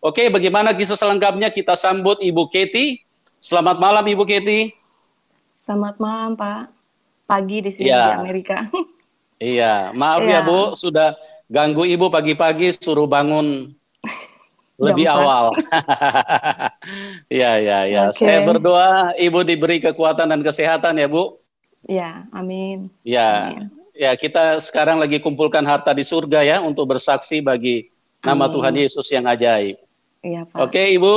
Oke, bagaimana kisah selengkapnya? Kita sambut Ibu Kety. Selamat malam, Ibu Kety. Selamat malam, Pak. Pagi di sini di Iya, Amerika. iya. Maaf ya, Bu, Ya, sudah ganggu Ibu pagi-pagi, suruh bangun lebih jam 4. awal. Iya, iya, iya. Saya Oke. berdoa Ibu diberi kekuatan dan kesehatan ya, Bu. Ya, amin. Ya, Amin. ya kita sekarang lagi kumpulkan harta di surga ya untuk bersaksi bagi nama Tuhan Amin. Yesus yang ajaib. Iya, Pak. Oke, Ibu,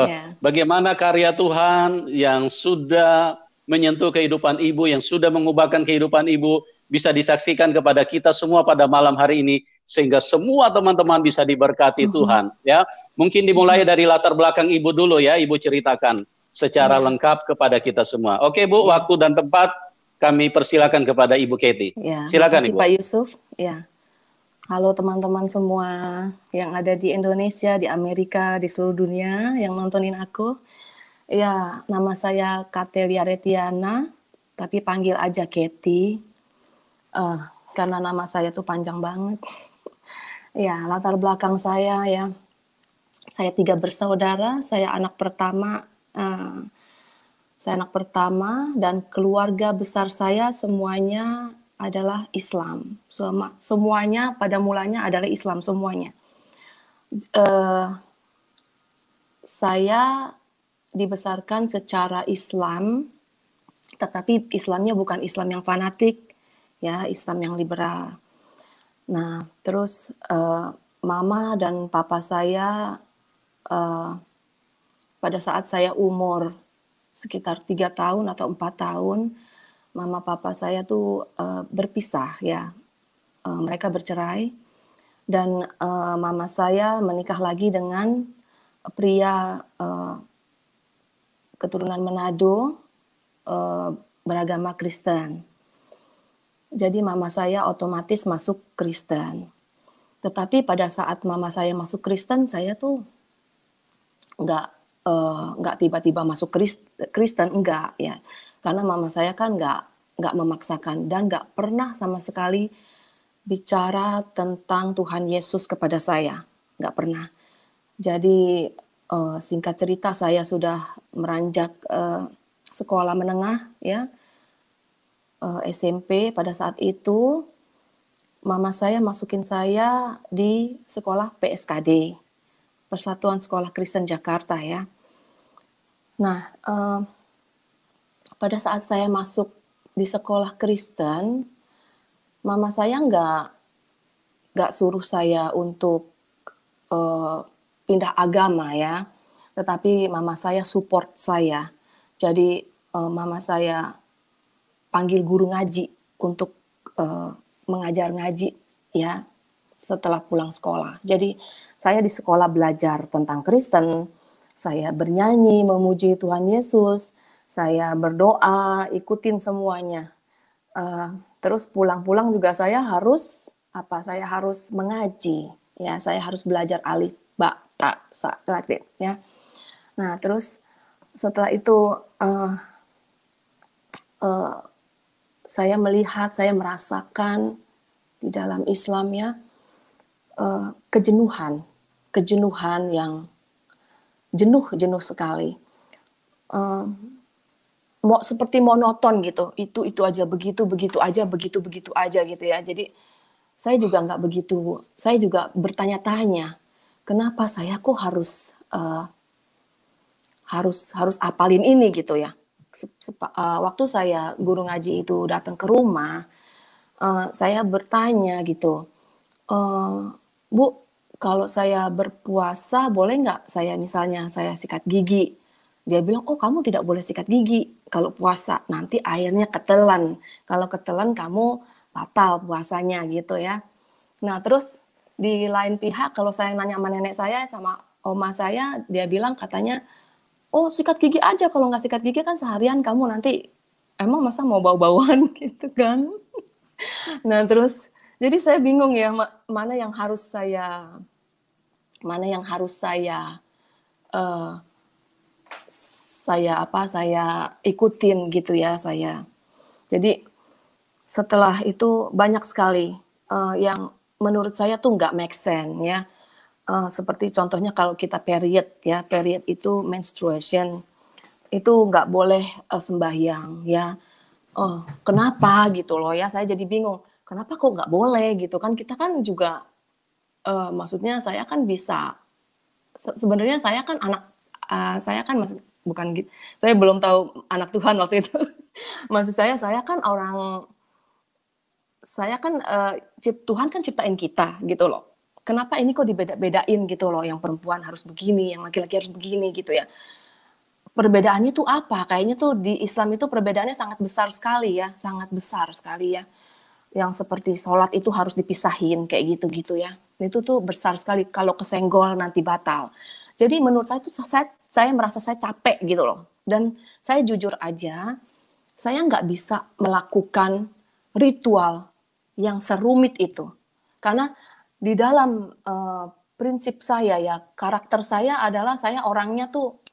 Ya. bagaimana karya Tuhan yang sudah menyentuh kehidupan Ibu, yang sudah mengubahkan kehidupan Ibu, bisa disaksikan kepada kita semua pada malam hari ini, sehingga semua teman-teman bisa diberkati Mhm. Tuhan. Ya, mungkin dimulai Mhm. dari latar belakang Ibu dulu ya, Ibu ceritakan secara Ya. lengkap kepada kita semua. Oke, Bu, Ya. waktu dan tempat kami persilakan kepada Ibu Kety. Ya, Silakan, makasih Ibu. Pak Yusuf. Ya. Halo teman-teman semua yang ada di Indonesia, di Amerika, di seluruh dunia yang nontonin aku. Ya, nama saya Katelia Retiana, tapi panggil aja Kety. Eh, karena nama saya tuh panjang banget. Ya, latar belakang saya ya. Saya 3 bersaudara, eh, saya anak pertama dan keluarga besar saya semuanya adalah Islam. Semuanya pada mulanya adalah Islam semuanya. Eh, saya dibesarkan secara Islam, tetapi Islamnya bukan Islam yang fanatik, ya Islam yang liberal. Nah, terus mama dan papa saya eh, pada saat saya umur sekitar 3 tahun atau 4 tahun, mama papa saya tuh berpisah ya. Mereka bercerai dan mama saya menikah lagi dengan pria keturunan Manado beragama Kristen. Jadi mama saya otomatis masuk Kristen. Tetapi pada saat mama saya masuk Kristen, saya tuh nggak nggak tiba-tiba masuk Kristen, enggak ya, karena mama saya kan nggak memaksakan dan nggak pernah sama sekali bicara tentang Tuhan Yesus kepada saya, nggak pernah. Jadi singkat cerita saya sudah meranjak sekolah menengah ya, SMP. Pada saat itu mama saya masukin saya di sekolah PSKD, Persatuan Sekolah Kristen Jakarta ya. Nah, pada saat saya masuk di sekolah Kristen, mama saya nggak suruh saya untuk uh, pindah agama ya, tetapi mama saya support saya. Jadi mama saya panggil guru ngaji untuk mengajar ngaji ya setelah pulang sekolah. Jadi saya di sekolah belajar tentang Kristen, saya bernyanyi memuji Tuhan Yesus, saya berdoa, ikutin semuanya. Terus pulang-pulang juga saya harus apa? Saya harus mengaji, ya. Saya harus belajar alif, ba, ta, sa, like ya. Nah, terus setelah itu uh, saya melihat, saya merasakan di dalam Islam ya kejenuhan, kejenuhan yang jenuh sekali. Uh, Seperti monoton gitu, itu aja begitu begitu aja begitu aja gitu ya. Jadi saya juga nggak begitu, saya juga bertanya-tanya kenapa saya kok harus apalin ini gitu ya. Waktu saya guru ngaji itu datang ke rumah, saya bertanya gitu, Bu, kalau saya berpuasa boleh nggak saya misalnya saya sikat gigi? Dia bilang, oh kamu tidak boleh sikat gigi kalau puasa, nanti airnya ketelan. Kalau ketelan kamu batal puasanya gitu ya. Nah terus di lain pihak kalau saya nanya sama nenek saya sama oma saya, dia bilang katanya, oh sikat gigi aja, kalau nggak sikat gigi kan seharian kamu nanti emang masa mau bau-bauan gitu kan. Nah terus jadi saya bingung ya mana yang harus saya uh, saya ikutin gitu ya saya. Jadi setelah itu banyak sekali yang menurut saya tuh nggak make sense ya. seperti contohnya kalau kita period ya, period itu menstruation, itu nggak boleh sembahyang ya. Oh, kenapa gitu loh ya, saya jadi bingung. Kenapa kok nggak boleh gitu kan, kita kan juga maksudnya saya kan bisa, sebenarnya saya kan anak, saya kan bukan gitu, saya belum tahu anak Tuhan waktu itu. Maksud saya kan orang, saya kan Tuhan kan ciptain kita gitu loh. Kenapa ini kok dibeda-bedain gitu loh, yang perempuan harus begini, yang laki-laki harus begini gitu ya. Perbedaannya tuh apa? Kayaknya tuh di Islam itu perbedaannya sangat besar sekali ya, sangat besar sekali ya. Yang seperti sholat itu harus dipisahin kayak gitu-gitu ya. Itu tuh besar sekali, kalau kesenggol nanti batal. Jadi menurut saya itu saya merasa saya capek gitu loh. Dan saya jujur aja, saya nggak bisa melakukan ritual yang serumit itu. Karena di dalam prinsip saya ya, karakter saya adalah saya orangnya tuh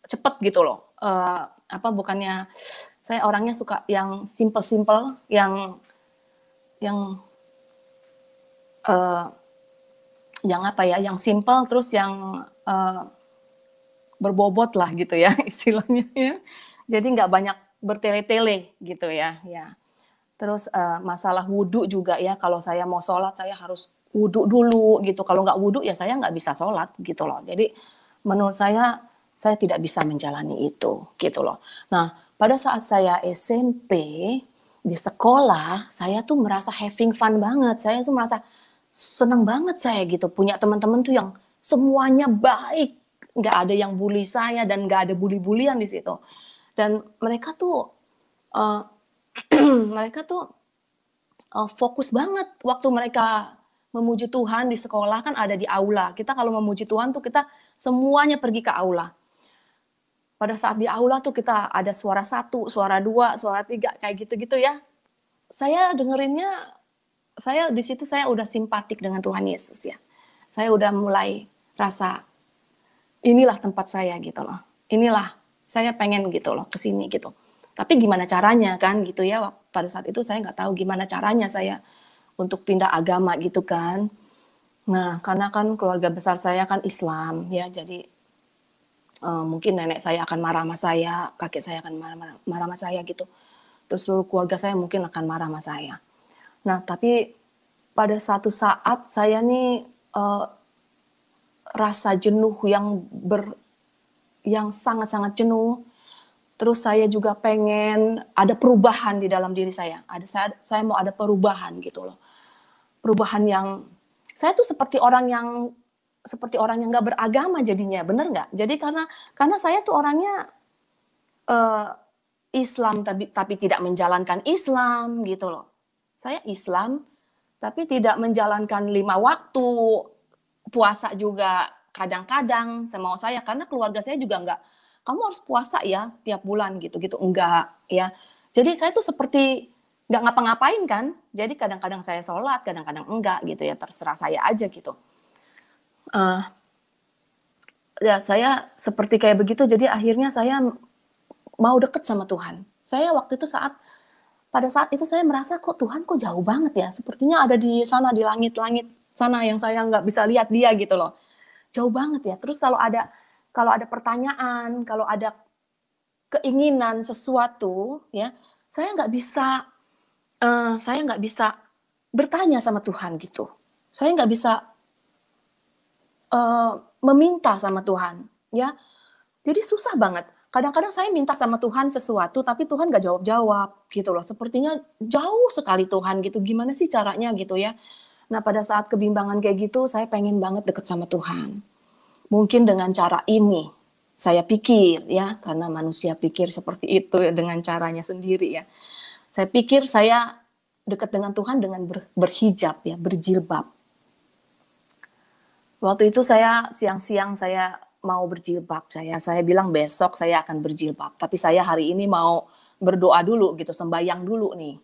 cepet gitu loh. Bukannya saya orangnya suka yang simple-simple, yang yang simple terus yang berbobot lah gitu ya istilahnya ya. Jadi nggak banyak bertele-tele gitu ya. Terus masalah wudhu juga ya, kalau saya mau sholat saya harus wudhu dulu gitu. Kalau nggak wudhu ya saya nggak bisa sholat gitu loh. Jadi menurut saya tidak bisa menjalani itu gitu loh. Nah pada saat saya SMP di sekolah, saya tuh merasa having fun banget. Saya tuh merasa seneng banget saya gitu. Punya teman-teman tuh yang semuanya baik. Nggak ada yang bully saya dan nggak ada bully-bulian di situ. Dan mereka tuh uh, mereka tuh fokus banget waktu mereka memuji Tuhan di sekolah, kan ada di aula. Kita kalau memuji Tuhan tuh kita semuanya pergi ke aula. Pada saat di aula tuh kita ada suara 1, suara 2, suara 3 kayak gitu-gitu ya. Saya dengerinnya, saya di situ saya udah simpatik dengan Tuhan Yesus ya. Saya udah mulai rasa inilah tempat saya gitu loh. Inilah saya pengen gitu loh ke sini gitu. Tapi gimana caranya kan gitu ya, pada saat itu saya nggak tahu gimana caranya saya untuk pindah agama gitu kan. Nah karena kan keluarga besar saya kan Islam ya, jadi mungkin nenek saya akan marah sama saya, kakek saya akan marah sama saya gitu. Terus seluruh keluarga saya mungkin akan marah sama saya. Nah tapi pada satu saat saya nih rasa jenuh yang sangat-sangat jenuh. Terus saya juga pengen ada perubahan di dalam diri saya. Saya mau ada perubahan gitu loh. Perubahan yang saya tuh seperti orang yang nggak beragama jadinya, bener nggak? Jadi karena saya tuh orangnya Islam tapi tidak menjalankan Islam gitu loh. Saya Islam tapi tidak menjalankan 5 waktu, puasa juga kadang-kadang semau saya, karena keluarga saya juga enggak, kamu harus puasa ya tiap bulan gitu-gitu, enggak ya. Jadi saya tuh seperti nggak ngapa-ngapain kan, jadi kadang-kadang saya sholat, kadang-kadang enggak gitu ya, terserah saya aja gitu. Ya saya seperti kayak begitu, jadi akhirnya saya mau deket sama Tuhan. Saya waktu itu pada saat itu saya merasa kok Tuhan kok jauh banget ya, sepertinya ada di sana di langit-langit sana yang saya nggak bisa lihat dia gitu loh, jauh banget ya. Terus kalau ada pertanyaan, kalau ada keinginan sesuatu ya, saya nggak bisa bertanya sama Tuhan gitu. Saya nggak bisa meminta sama Tuhan ya. Jadi susah banget. Kadang-kadang saya minta sama Tuhan sesuatu, tapi Tuhan gak jawab-jawab gitu loh. Sepertinya jauh sekali Tuhan gitu. Gimana sih caranya gitu ya. Nah pada saat kebimbangan kayak gitu, saya pengen banget deket sama Tuhan. Mungkin dengan cara ini, saya pikir ya, karena manusia pikir seperti itu ya, dengan caranya sendiri ya. Saya pikir saya dekat dengan Tuhan dengan berhijab ya, berjilbab. Waktu itu saya siang-siang saya mau berjilbab, saya bilang besok saya akan berjilbab, tapi saya hari ini mau berdoa dulu gitu, sembahyang dulu nih,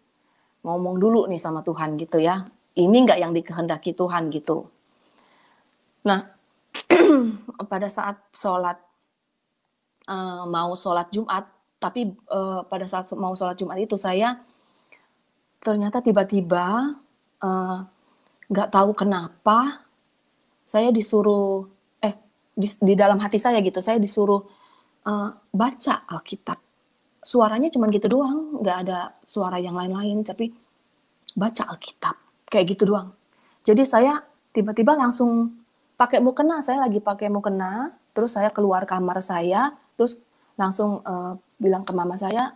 ngomong dulu nih sama Tuhan gitu ya, ini nggak yang dikehendaki Tuhan gitu. Nah pada saat mau sholat Jumat, tapi pada saat mau sholat Jumat itu saya ternyata tiba-tiba nggak tahu kenapa saya disuruh di dalam hati saya gitu, saya disuruh baca Alkitab. Suaranya cuma gitu doang, nggak ada suara yang lain-lain, tapi baca Alkitab kayak gitu doang. Jadi saya tiba-tiba langsung pakai mukena, saya lagi pakai mukena, terus saya keluar kamar saya, terus langsung bilang ke mama saya,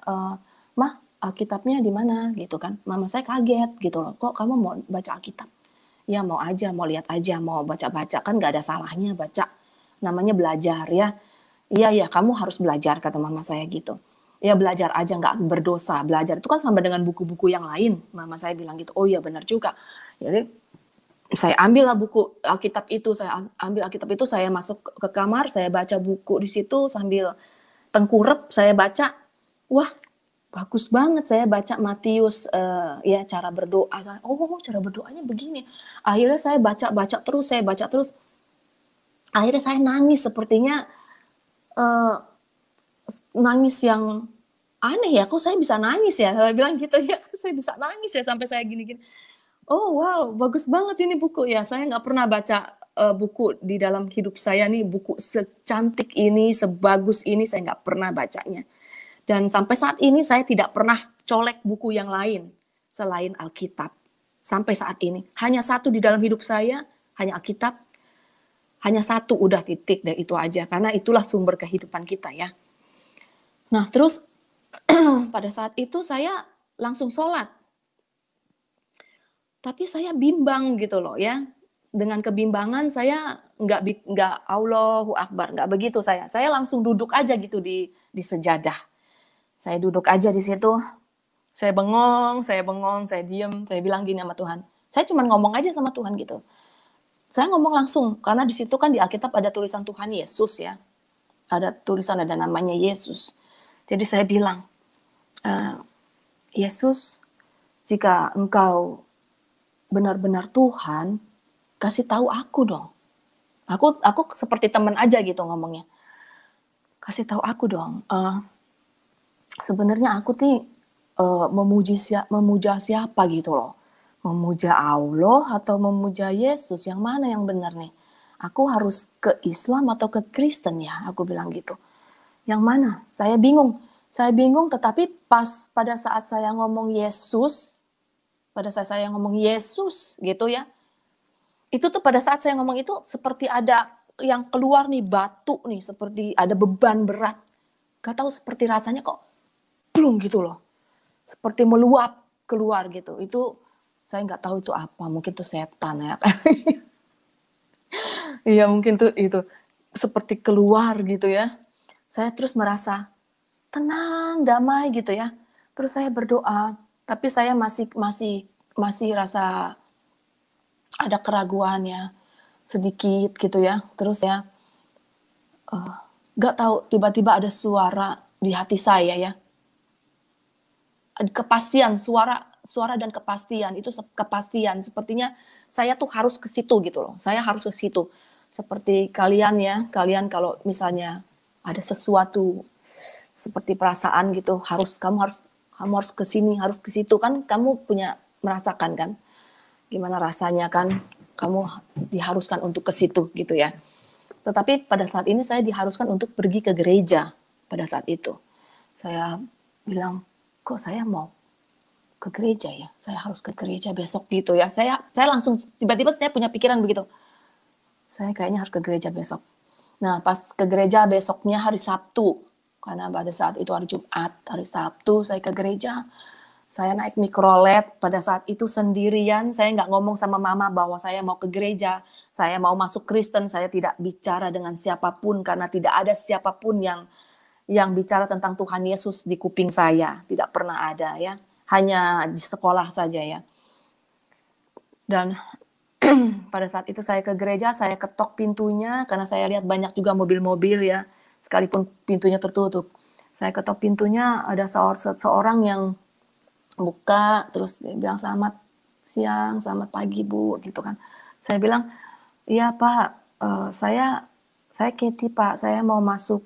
"Mah, Alkitabnya di mana?" gitu kan. Mama saya kaget gitu loh, "Kok kamu mau baca Alkitab?" "Ya mau aja, mau lihat aja, mau baca-baca, kan nggak ada salahnya baca. Namanya belajar ya." "Iya ya, kamu harus belajar," kata mama saya gitu. "Ya belajar aja, nggak berdosa. Belajar itu kan sama dengan buku-buku yang lain." Mama saya bilang gitu. Oh iya benar juga. Jadi saya ambillah buku Alkitab itu, saya masuk ke kamar, saya baca buku di situ sambil tengkurap, saya baca. Wah, bagus banget, saya baca Matius, ya cara berdoa. Oh, cara berdoanya begini. Akhirnya saya baca terus. Akhirnya saya nangis, sepertinya nangis yang aneh ya, kok saya bisa nangis ya? Saya bilang gitu ya, saya bisa nangis ya sampai saya gini-gini. Oh wow, bagus banget ini buku ya. Saya nggak pernah baca buku di dalam hidup saya nih, buku secantik ini, sebagus ini saya nggak pernah bacanya. Dan sampai saat ini saya tidak pernah colek buku yang lain selain Alkitab. Sampai saat ini hanya satu di dalam hidup saya, hanya Alkitab. Hanya satu, udah titik deh, itu aja. Karena itulah sumber kehidupan kita ya. Nah terus pada saat itu saya langsung sholat. Tapi saya bimbang gitu loh ya. Dengan kebimbangan saya nggak Allahu Akbar, nggak begitu saya. Saya langsung duduk aja gitu di sejadah. Saya duduk aja di situ. Saya bengong, saya diem, saya bilang gini sama Tuhan. Saya cuma ngomong aja sama Tuhan gitu. Saya ngomong langsung, karena di situ kan di Alkitab ada tulisan Tuhan Yesus ya. Ada tulisan, ada namanya Yesus. Jadi saya bilang, Yesus, jika engkau benar-benar Tuhan, kasih tahu aku dong. Aku seperti teman aja gitu ngomongnya. Kasih tahu aku dong. Sebenarnya aku nih memuja siapa gitu loh. Memuja Allah atau memuja Yesus, yang mana yang benar nih? Aku harus ke Islam atau ke Kristen ya? Aku bilang gitu. Yang mana? Saya bingung. Tetapi pada saat saya ngomong Yesus, gitu ya, itu tuh pada saat saya ngomong itu seperti ada yang keluar nih, batu nih, seperti ada beban berat. Gak tahu seperti rasanya kok plung gitu loh. Seperti meluap keluar gitu. Itu saya nggak tahu itu apa, mungkin itu setan ya. Iya mungkin tuh itu seperti keluar gitu ya. Saya terus merasa tenang, damai gitu ya. Terus saya berdoa, tapi saya masih rasa ada keraguan ya, sedikit gitu ya. Terus ya nggak tahu, tiba-tiba ada suara di hati saya ya. Kepastian, suara dan kepastian, itu kepastian, sepertinya saya tuh harus ke situ gitu loh. Saya harus ke situ. Seperti kalian ya, kalian kalau misalnya ada sesuatu seperti perasaan gitu, kamu harus ke sini, harus ke situ kan, kamu punya merasakan kan gimana rasanya kan, kamu diharuskan untuk ke situ gitu ya. Tetapi pada saat ini saya diharuskan untuk pergi ke gereja. Pada saat itu saya bilang, kok saya mau ke gereja ya, saya harus ke gereja besok gitu ya. Saya langsung tiba-tiba saya punya pikiran begitu, saya kayaknya harus ke gereja besok. Nah pas ke gereja besoknya hari Sabtu, karena pada saat itu hari Jumat, hari Sabtu saya ke gereja. Saya naik mikrolet pada saat itu sendirian. Saya nggak ngomong sama mama bahwa saya mau ke gereja, saya mau masuk Kristen. Saya tidak bicara dengan siapapun karena tidak ada siapapun yang bicara tentang Tuhan Yesus di kuping saya. Tidak pernah ada ya. Hanya di sekolah saja ya. Dan pada saat itu saya ke gereja, saya ketok pintunya karena saya lihat banyak juga mobil-mobil ya. Sekalipun pintunya tertutup. Saya ketok pintunya, ada seorang yang buka, terus dia bilang selamat siang, selamat pagi Bu, gitu kan. Saya bilang, iya Pak, saya Katie Pak, saya mau masuk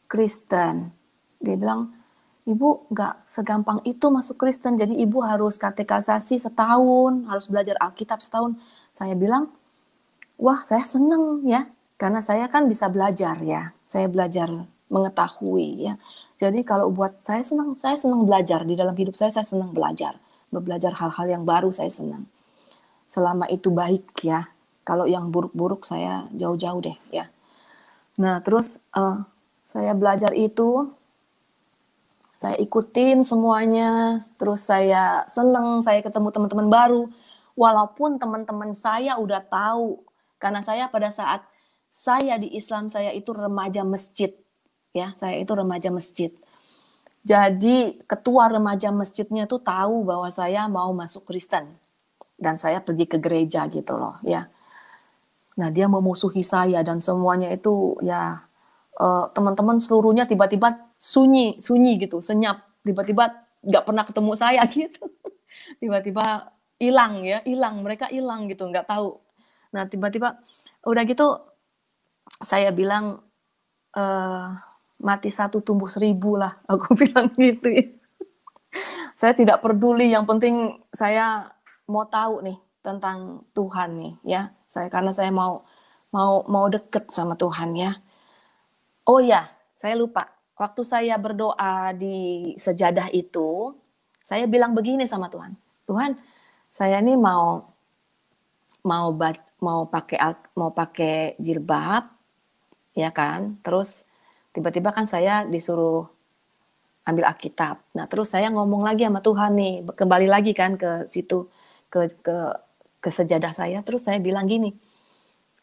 Kristen. Dia bilang, Ibu nggak segampang itu masuk Kristen, jadi Ibu harus katekisasi setahun, harus belajar Alkitab setahun. Saya bilang, wah saya seneng ya, karena saya kan bisa belajar ya, saya belajar mengetahui ya. Jadi kalau buat saya senang belajar di dalam hidup saya senang belajar hal-hal yang baru saya senang. Selama itu baik ya, kalau yang buruk-buruk saya jauh-jauh deh ya. Nah terus saya belajar itu, saya ikutin semuanya, terus saya seneng, saya ketemu teman-teman baru. Walaupun teman-teman saya udah tahu, karena saya pada saat saya di Islam, saya itu remaja masjid. Ya, saya itu remaja masjid. Jadi ketua remaja masjidnya tuh tahu bahwa saya mau masuk Kristen. Dan saya pergi ke gereja gitu loh, ya. Nah, dia memusuhi saya dan semuanya itu ya teman-teman seluruhnya tiba-tiba sunyi gitu, senyap, tiba-tiba nggak pernah ketemu saya gitu, tiba-tiba hilang, mereka hilang gitu, nggak tahu. Nah tiba-tiba udah gitu saya bilang mati satu tumbuh seribu lah, aku bilang gitu ya. Saya tidak peduli, yang penting saya mau tahu nih tentang Tuhan nih ya, karena saya mau deket sama Tuhan ya. Oh ya, saya lupa. Waktu saya berdoa di sejadah itu, saya bilang begini sama Tuhan. Tuhan, saya ini mau pakai jilbab, ya kan? Terus tiba-tiba kan saya disuruh ambil Alkitab. Nah, terus saya ngomong lagi sama Tuhan nih, kembali lagi kan ke situ, ke sejadah saya. Terus saya bilang gini,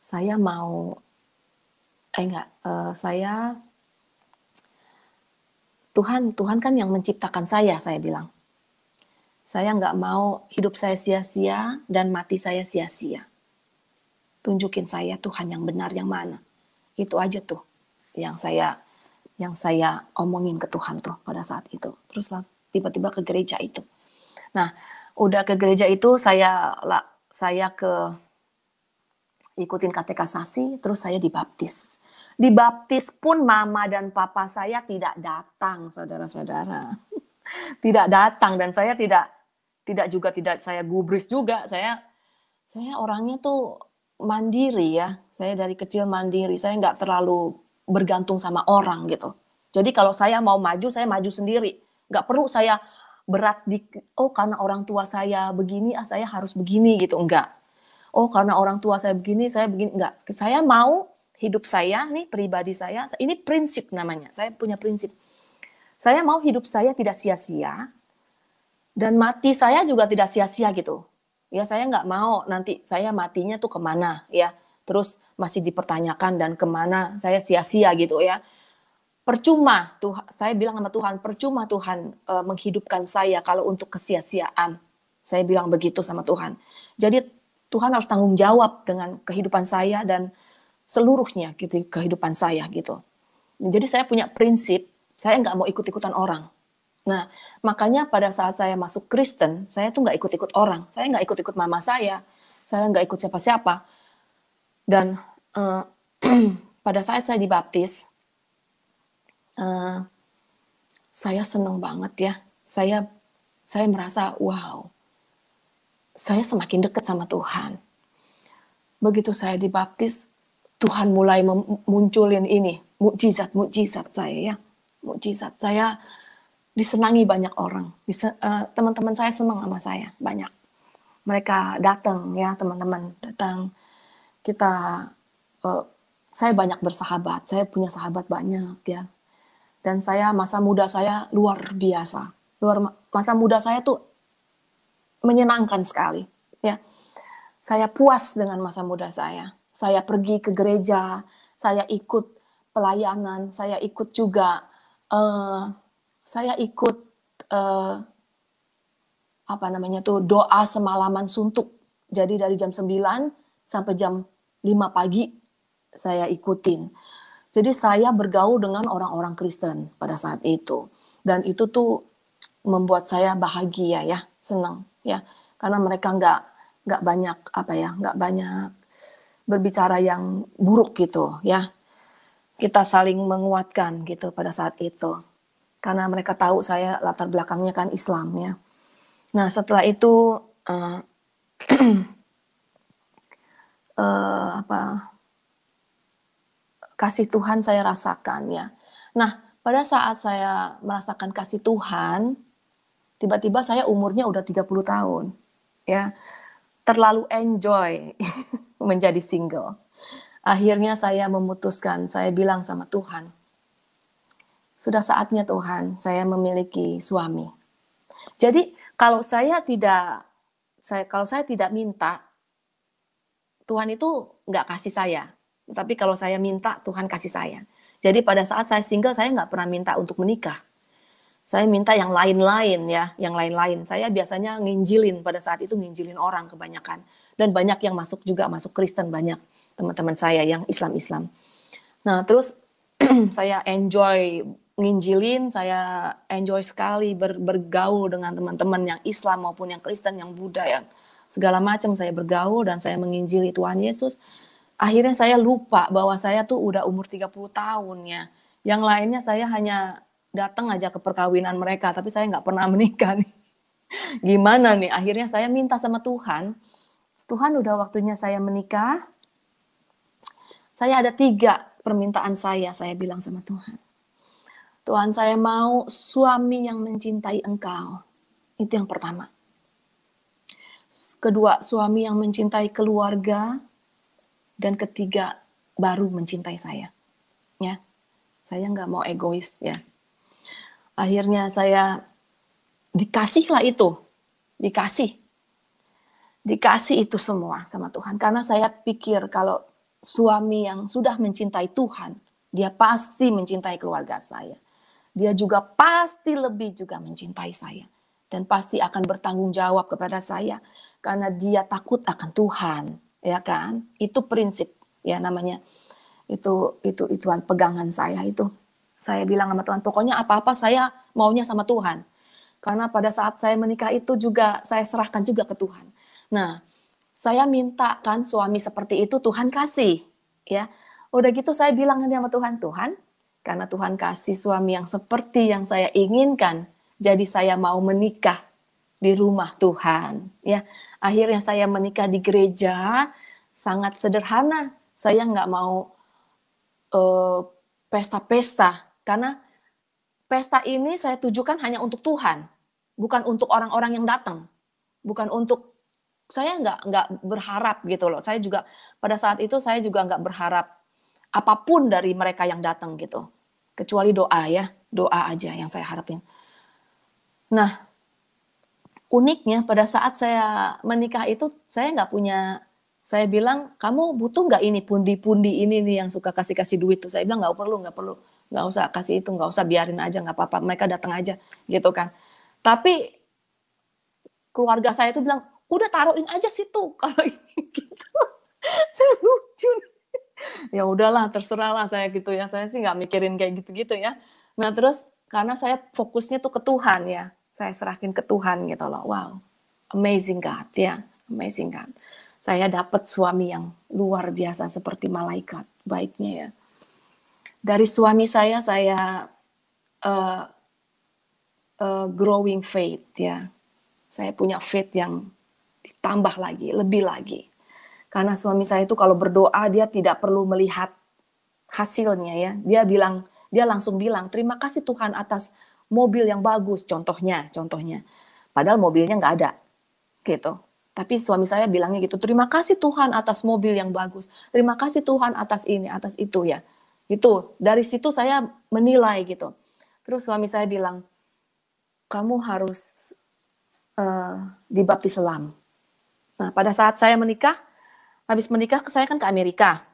saya mau saya Tuhan kan yang menciptakan saya bilang. Saya nggak mau hidup saya sia-sia dan mati saya sia-sia. Tunjukin saya Tuhan yang benar yang mana. Itu aja tuh yang saya omongin ke Tuhan tuh pada saat itu. Terus tiba-tiba ke gereja itu. Nah, udah ke gereja itu saya ikutin katekisasi, terus saya dibaptis. Dibaptis pun mama dan papa saya tidak datang, saudara-saudara. Tidak datang, dan saya tidak saya gubris juga. Saya orangnya tuh mandiri ya. Saya dari kecil mandiri. Saya nggak terlalu bergantung sama orang gitu. Jadi kalau saya mau maju, saya maju sendiri. Nggak perlu saya berat karena orang tua saya begini, saya harus begini gitu. Enggak. Oh karena orang tua saya begini, enggak. Saya mau hidup saya nih, pribadi saya, ini prinsip namanya. Saya punya prinsip. Saya mau hidup saya tidak sia-sia, dan mati saya juga tidak sia-sia gitu. Ya saya nggak mau nanti saya matinya tuh kemana ya. Terus masih dipertanyakan dan kemana saya sia-sia gitu ya. Percuma Tuhan, saya bilang sama Tuhan, percuma Tuhan menghidupkan saya kalau untuk kesia-siaan. Saya bilang begitu sama Tuhan. Jadi Tuhan harus tanggung jawab dengan kehidupan saya dan seluruhnya gitu, kehidupan saya gitu. Jadi saya punya prinsip, saya nggak mau ikut-ikutan orang. Nah, makanya pada saat saya masuk Kristen, saya tuh nggak ikut-ikut orang. Saya nggak ikut-ikut mama saya nggak ikut siapa-siapa. Dan pada saat saya dibaptis, saya senang banget ya. Saya merasa, wow, saya semakin dekat sama Tuhan. Begitu saya dibaptis, Tuhan mulai munculin ini, mukjizat saya ya. Mukjizat saya disenangi banyak orang. Teman-teman saya senang sama saya, banyak. Mereka datang ya, teman-teman datang. Saya banyak bersahabat, saya punya sahabat banyak ya. Dan masa muda saya luar biasa. Masa muda saya tuh menyenangkan sekali ya. Saya puas dengan masa muda saya. Saya pergi ke gereja, saya ikut pelayanan, saya ikut juga doa semalaman suntuk. Jadi dari jam 9 sampai jam 5 pagi saya ikutin. Jadi saya bergaul dengan orang-orang Kristen pada saat itu. Dan itu tuh membuat saya bahagia ya, senang ya. Karena mereka nggak banyak berbicara yang buruk gitu ya. Kita saling menguatkan gitu pada saat itu. Karena mereka tahu saya latar belakangnya kan Islam ya. Nah setelah itu kasih Tuhan saya rasakan ya. Nah, pada saat saya merasakan kasih Tuhan, tiba-tiba saya umurnya udah 30 tahun. Ya, terlalu enjoy menjadi single. Akhirnya saya memutuskan, saya bilang sama Tuhan, sudah saatnya Tuhan, saya memiliki suami. Jadi kalau saya tidak minta, Tuhan itu nggak kasih saya. Tapi kalau saya minta, Tuhan kasih saya. Jadi pada saat saya single, saya nggak pernah minta untuk menikah. Saya minta yang lain-lain ya, yang lain-lain. Saya biasanya nginjilin, pada saat itu nginjilin orang kebanyakan. Dan banyak yang masuk juga, masuk Kristen banyak. Teman-teman saya yang Islam-Islam. Nah terus saya enjoy nginjilin, saya enjoy sekali bergaul dengan teman-teman yang Islam maupun yang Kristen, yang Buddha, yang segala macam saya bergaul dan saya menginjili Tuhan Yesus. Akhirnya saya lupa bahwa saya tuh udah umur 30 tahun ya. Yang lainnya saya hanya datang aja ke perkawinan mereka, tapi saya nggak pernah menikah nih. Gimana nih? Akhirnya saya minta sama Tuhan, Tuhan udah waktunya saya menikah. Saya ada 3 permintaan saya bilang sama Tuhan. Tuhan, saya mau suami yang mencintai Engkau. Itu yang pertama. Kedua, suami yang mencintai keluarga. Dan ketiga, baru mencintai saya. Ya, saya nggak mau egois ya. Akhirnya saya dikasihlah itu. Dikasih itu semua sama Tuhan. Karena saya pikir kalau suami yang sudah mencintai Tuhan, dia pasti mencintai keluarga saya. Dia juga pasti lebih juga mencintai saya. Dan pasti akan bertanggung jawab kepada saya. Karena dia takut akan Tuhan. Ya kan? Itu prinsip ya namanya. Itu pegangan saya itu. Saya bilang sama Tuhan, pokoknya apa-apa saya maunya sama Tuhan. Karena pada saat saya menikah itu juga saya serahkan juga ke Tuhan. Nah, saya minta kan suami seperti itu Tuhan kasih, ya. Udah gitu saya bilang sama Tuhan, Tuhan, karena Tuhan kasih suami yang seperti yang saya inginkan, jadi saya mau menikah di rumah Tuhan, ya. Akhirnya saya menikah di gereja, sangat sederhana. Saya nggak mau pesta-pesta, karena pesta ini saya tujukan hanya untuk Tuhan, bukan untuk orang-orang yang datang, bukan untuk saya nggak berharap gitu loh. Saya juga pada saat itu saya juga nggak berharap apapun dari mereka yang datang gitu, kecuali doa ya, doa aja yang saya harapin. Nah, uniknya pada saat saya menikah itu saya nggak punya. Saya bilang, kamu butuh nggak ini pundi-pundi ini nih yang suka kasih duit tuh. Saya bilang nggak perlu, nggak usah kasih itu, nggak usah, biarin aja, nggak apa-apa. Mereka datang aja, gitu kan. Tapi keluarga saya itu bilang, udah taruhin aja situ kalau ini gitu. Saya lucu. Ya udahlah, terserah lah saya gitu ya. Saya sih nggak mikirin kayak gitu-gitu ya. Nah terus karena saya fokusnya tuh ke Tuhan ya, saya serahin ke Tuhan gitu loh. Wow, amazing God ya, amazing God. Saya dapat suami yang luar biasa seperti malaikat, baiknya ya. Dari suami saya growing faith ya. Saya punya faith yang ditambah lagi, lebih lagi. Karena suami saya itu kalau berdoa dia tidak perlu melihat hasilnya ya. Dia langsung bilang, terima kasih Tuhan atas mobil yang bagus, contohnya. Padahal mobilnya nggak ada, gitu. Tapi suami saya bilangnya gitu, terima kasih Tuhan atas mobil yang bagus. Terima kasih Tuhan atas ini, atas itu ya. Itu, dari situ saya menilai gitu. Terus suami saya bilang, kamu harus dibaptis selam. Nah, pada saat saya menikah, habis menikah saya kan ke Amerika.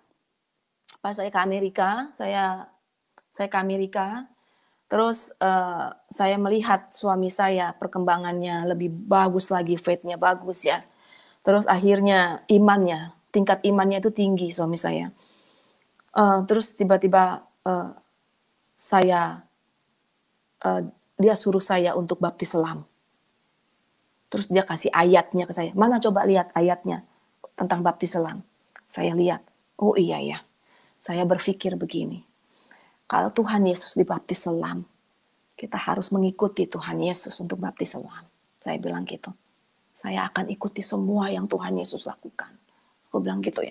Pas saya ke Amerika, terus saya melihat suami saya perkembangannya lebih bagus lagi, faith-nya bagus ya. Terus akhirnya tingkat imannya itu tinggi suami saya. Terus tiba-tiba dia suruh saya untuk baptis selam. Terus dia kasih ayatnya ke saya. Mana coba lihat ayatnya tentang baptis selam. Saya lihat, oh iya ya. Saya berpikir begini, kalau Tuhan Yesus dibaptis selam, kita harus mengikuti Tuhan Yesus untuk baptis selam. Saya bilang gitu. Saya akan ikuti semua yang Tuhan Yesus lakukan. Aku bilang gitu ya.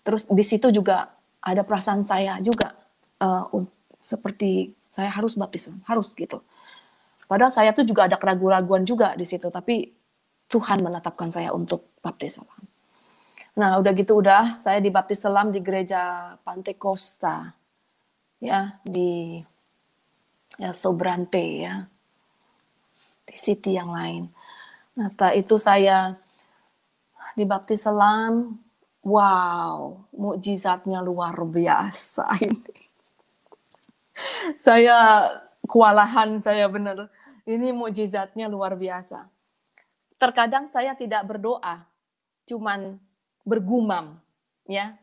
Terus di situ juga ada perasaan saya juga seperti saya harus baptis, harus gitu. Padahal saya tuh juga ada keraguan-raguan juga di situ, tapi Tuhan menetapkan saya untuk baptis selam. Nah, udah gitu saya dibaptis selam di gereja Pantai Costa, ya, di El Sobrante, ya, di city yang lain. Nah, setelah itu saya dibaptis selam. Wow, mukjizatnya luar biasa ini. Saya kewalahan, saya benar. Ini mukjizatnya luar biasa. Terkadang saya tidak berdoa, cuman bergumam, ya.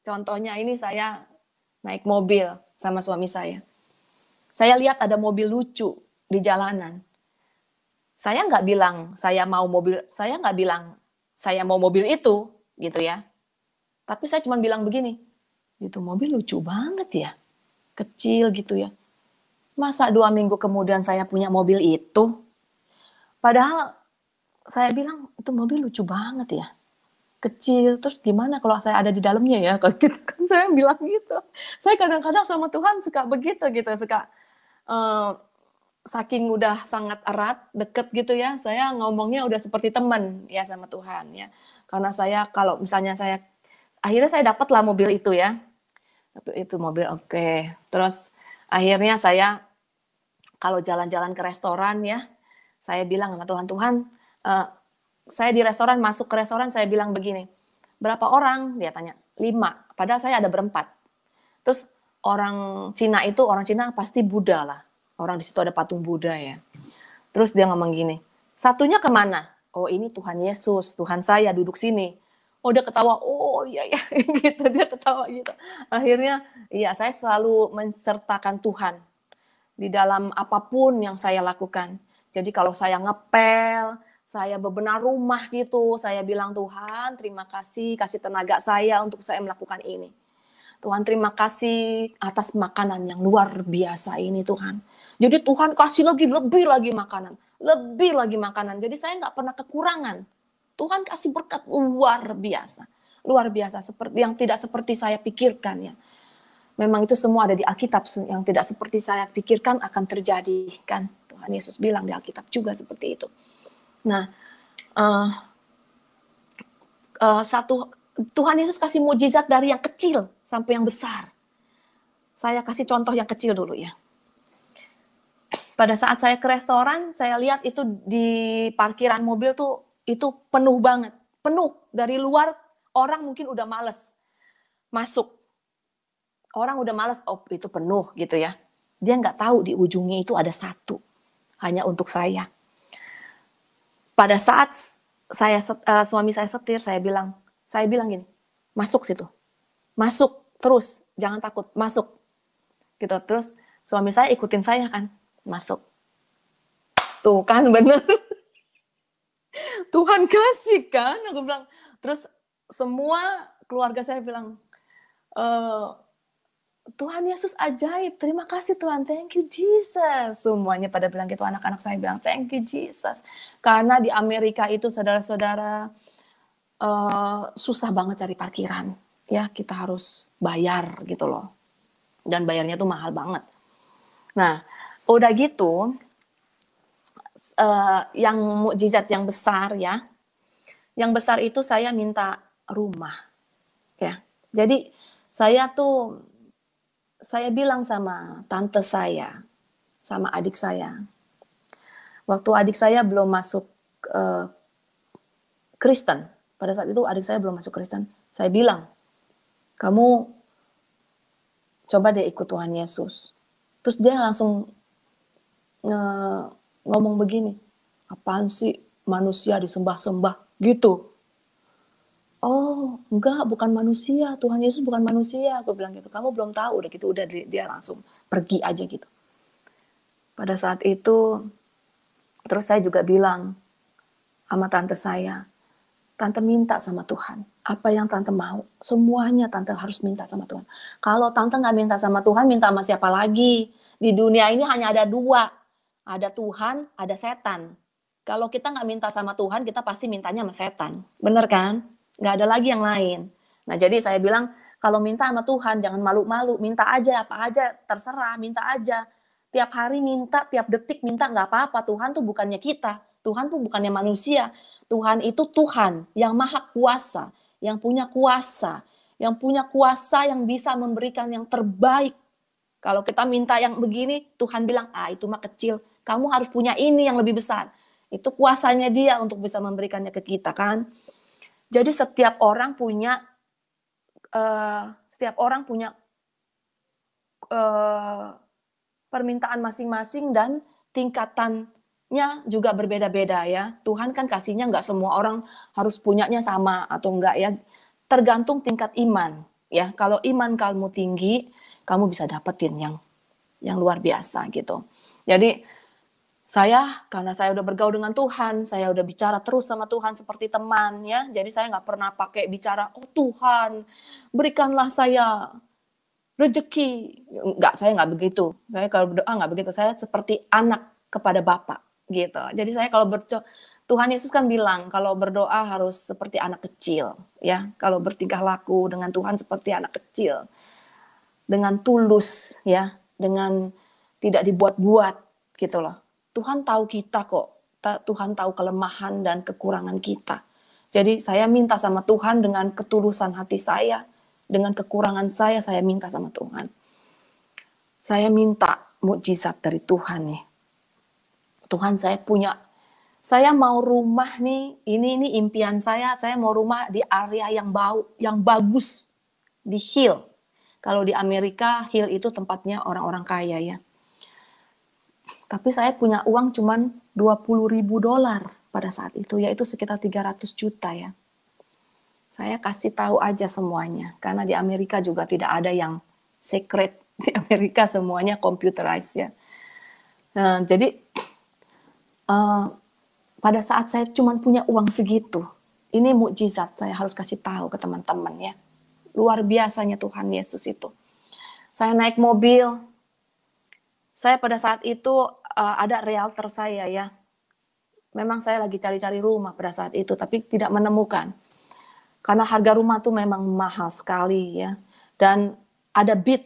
Contohnya ini saya naik mobil sama suami saya. Saya lihat ada mobil lucu di jalanan. Saya nggak bilang saya mau mobil, saya nggak bilang saya mau mobil itu, gitu ya. Tapi saya cuma bilang begini, itu mobil lucu banget ya, kecil gitu ya. Masa 2 minggu kemudian saya punya mobil itu? Padahal saya bilang, itu mobil lucu banget ya, kecil, terus gimana kalau saya ada di dalamnya ya, kalau gitu kan saya bilang gitu. Saya kadang-kadang sama Tuhan suka begitu gitu, suka saking udah sangat erat, deket gitu ya, saya ngomongnya udah seperti teman ya sama Tuhan ya. Karena saya kalau misalnya akhirnya saya dapatlah mobil itu ya. Itu mobil oke. Terus akhirnya saya kalau jalan-jalan ke restoran ya, saya bilang sama Tuhan, Tuhan, saya di restoran, masuk ke restoran, saya bilang begini, berapa orang? Dia tanya, 5. Padahal saya ada berempat. Terus orang Cina pasti Buddha lah. Orang di situ ada patung Buddha ya. Terus dia ngomong gini, satunya kemana? Oh ini Tuhan Yesus, Tuhan saya duduk sini. Oh dia ketawa, oh iya ya, gitu, dia ketawa gitu. Akhirnya, iya saya selalu mensertakan Tuhan di dalam apapun yang saya lakukan. Jadi kalau saya ngepel, saya bebenah rumah gitu, saya bilang Tuhan terima kasih tenaga saya untuk saya melakukan ini. Tuhan terima kasih atas makanan yang luar biasa ini Tuhan. Jadi Tuhan kasih lebih lagi makanan. Jadi saya nggak pernah kekurangan. Tuhan kasih berkat luar biasa seperti yang tidak seperti saya pikirkan ya. Memang itu semua ada di Alkitab, yang tidak seperti saya pikirkan akan terjadi kan. Tuhan Yesus bilang di Alkitab juga seperti itu. Nah, Tuhan Yesus kasih mukjizat dari yang kecil sampai yang besar. Saya kasih contoh yang kecil dulu ya. Pada saat saya ke restoran, saya lihat itu di parkiran mobil tuh itu penuh banget. Penuh, dari luar orang mungkin udah males masuk. Orang udah males, oh itu penuh gitu ya. Dia nggak tahu di ujungnya itu ada satu. Hanya untuk saya. Pada saat suami saya setir, saya bilang gini, masuk situ. Masuk, terus, jangan takut, masuk. Gitu. Terus suami saya ikutin saya kan, masuk. Tuh kan bener. Tuhan kasih kan, aku bilang. Terus semua keluarga saya bilang, Tuhan Yesus ajaib, terima kasih Tuhan, thank you Jesus. Semuanya pada bilang gitu, anak-anak saya bilang thank you Jesus. Karena di Amerika itu saudara-saudara susah banget cari parkiran. Ya kita harus bayar gitu loh. Dan bayarnya tuh mahal banget. Nah udah gitu, yang mukjizat yang besar ya. Yang besar itu saya minta rumah. Ya, jadi saya bilang sama tante saya, sama adik saya. Waktu adik saya belum masuk Kristen, pada saat itu adik saya belum masuk Kristen, saya bilang, kamu coba deh ikut Tuhan Yesus. Terus dia langsung ngomong begini, apaan sih manusia disembah-sembah gitu. Oh, enggak, bukan manusia. Tuhan Yesus bukan manusia. Aku bilang gitu. Kamu belum tahu. Udah gitu, udah dia langsung pergi aja gitu. Pada saat itu, terus saya juga bilang sama tante saya, tante minta sama Tuhan. Apa yang tante mau, semuanya tante harus minta sama Tuhan. Kalau tante nggak minta sama Tuhan, minta sama siapa lagi? Di dunia ini hanya ada 2. Ada Tuhan, ada setan. Kalau kita nggak minta sama Tuhan, kita pasti mintanya sama setan. Bener kan? Nggak ada lagi yang lain. Nah, jadi saya bilang, kalau minta sama Tuhan jangan malu-malu, minta aja apa aja, terserah, minta aja. Tiap hari minta, tiap detik minta, nggak apa-apa. Tuhan tuh bukannya kita, Tuhan tuh bukannya manusia. Tuhan itu Tuhan yang maha kuasa, yang punya kuasa, yang bisa memberikan yang terbaik. Kalau kita minta yang begini, Tuhan bilang, itu mah kecil. Kamu harus punya ini yang lebih besar. Itu kuasanya dia untuk bisa memberikannya ke kita, kan? Jadi setiap orang punya permintaan masing-masing dan tingkatannya juga berbeda-beda ya. Tuhan kan kasihnya nggak semua orang harus punyanya sama atau enggak ya. Tergantung tingkat iman ya. Kalau iman kamu tinggi, kamu bisa dapetin yang luar biasa gitu. Jadi karena saya udah bergaul dengan Tuhan, saya udah bicara terus sama Tuhan seperti teman ya. Jadi saya nggak pernah pakai bicara, oh Tuhan, berikanlah saya rezeki. Saya nggak begitu. Saya kalau berdoa nggak begitu. Saya seperti anak kepada Bapa gitu. Jadi saya kalau Tuhan Yesus kan bilang kalau berdoa harus seperti anak kecil ya. Kalau bertingkah laku dengan Tuhan seperti anak kecil. Dengan tulus ya, dengan tidak dibuat-buat gitu loh. Tuhan tahu kita kok. Tuhan tahu kelemahan dan kekurangan kita. Jadi saya minta sama Tuhan dengan ketulusan hati saya, dengan kekurangan saya minta sama Tuhan. Saya minta mukjizat dari Tuhan nih. Tuhan, saya mau rumah nih, ini impian saya mau rumah di area yang bagus, di Hill. Kalau di Amerika, Hill itu tempatnya orang-orang kaya ya. Tapi saya punya uang cuman $20.000 pada saat itu, yaitu sekitar 300 juta ya. Saya kasih tahu aja semuanya, karena di Amerika juga tidak ada yang secret. Di Amerika semuanya computerized ya. Jadi pada saat saya cuma punya uang segitu, ini mukjizat, saya harus kasih tahu ke teman-teman ya. Luar biasanya Tuhan Yesus itu. Saya naik mobil, saya pada saat itu ada realtor saya ya. Memang saya lagi cari-cari rumah pada saat itu, tapi tidak menemukan. Karena harga rumah tuh memang mahal sekali ya. Dan ada bid,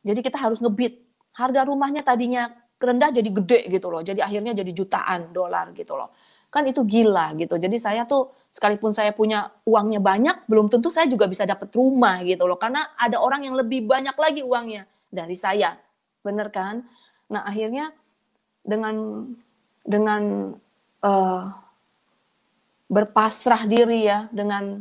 jadi kita harus ngebid. Harga rumahnya tadinya rendah jadi gede gitu loh. Jadi akhirnya jadi jutaan dolar gitu loh. Kan itu gila gitu. Jadi saya tuh sekalipun saya punya uangnya banyak, belum tentu saya juga bisa dapat rumah gitu loh. Karena ada orang yang lebih banyak lagi uangnya dari saya. Bener kan? Nah akhirnya dengan berpasrah diri ya, dengan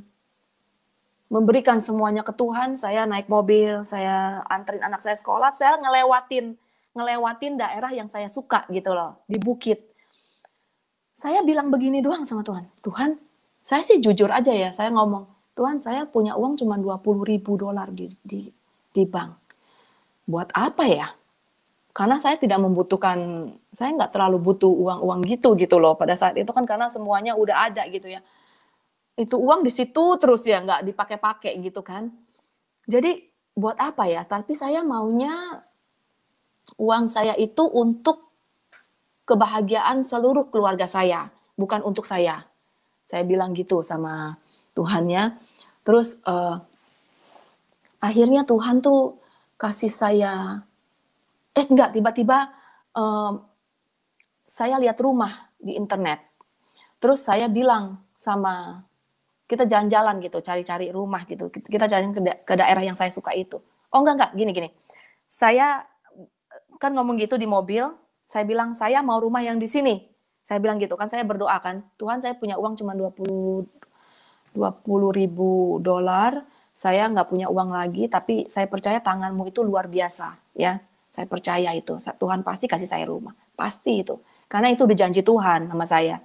memberikan semuanya ke Tuhan, saya naik mobil, saya anterin anak saya sekolah, saya ngelewatin daerah yang saya suka gitu loh, di bukit. Saya bilang begini doang sama Tuhan, Tuhan, saya sih jujur aja ya, saya ngomong, Tuhan saya punya uang cuma $20.000 di bank. Buat apa ya? Karena saya tidak membutuhkan, saya nggak terlalu butuh uang-uang gitu loh pada saat itu kan, karena semuanya udah ada gitu ya. Itu uang di situ terus ya, nggak dipakai-pakai gitu kan. Jadi buat apa ya? Tapi saya maunya uang saya itu untuk kebahagiaan seluruh keluarga saya, bukan untuk saya. Saya bilang gitu sama Tuhannya. Terus akhirnya Tuhan tuh kasih saya, tiba-tiba saya lihat rumah di internet. Terus saya bilang sama, kita jalan-jalan gitu, cari-cari rumah gitu. Kita jalan ke daerah yang saya suka itu. Oh enggak, gini. Saya kan ngomong gitu di mobil, saya bilang saya mau rumah yang di sini. Saya bilang gitu kan, saya berdoa kan, Tuhan saya punya uang cuma $20.000, saya nggak punya uang lagi, tapi saya percaya tanganmu itu luar biasa ya. Saya percaya itu, Tuhan pasti kasih saya rumah, pasti itu. Karena itu udah janji Tuhan sama saya.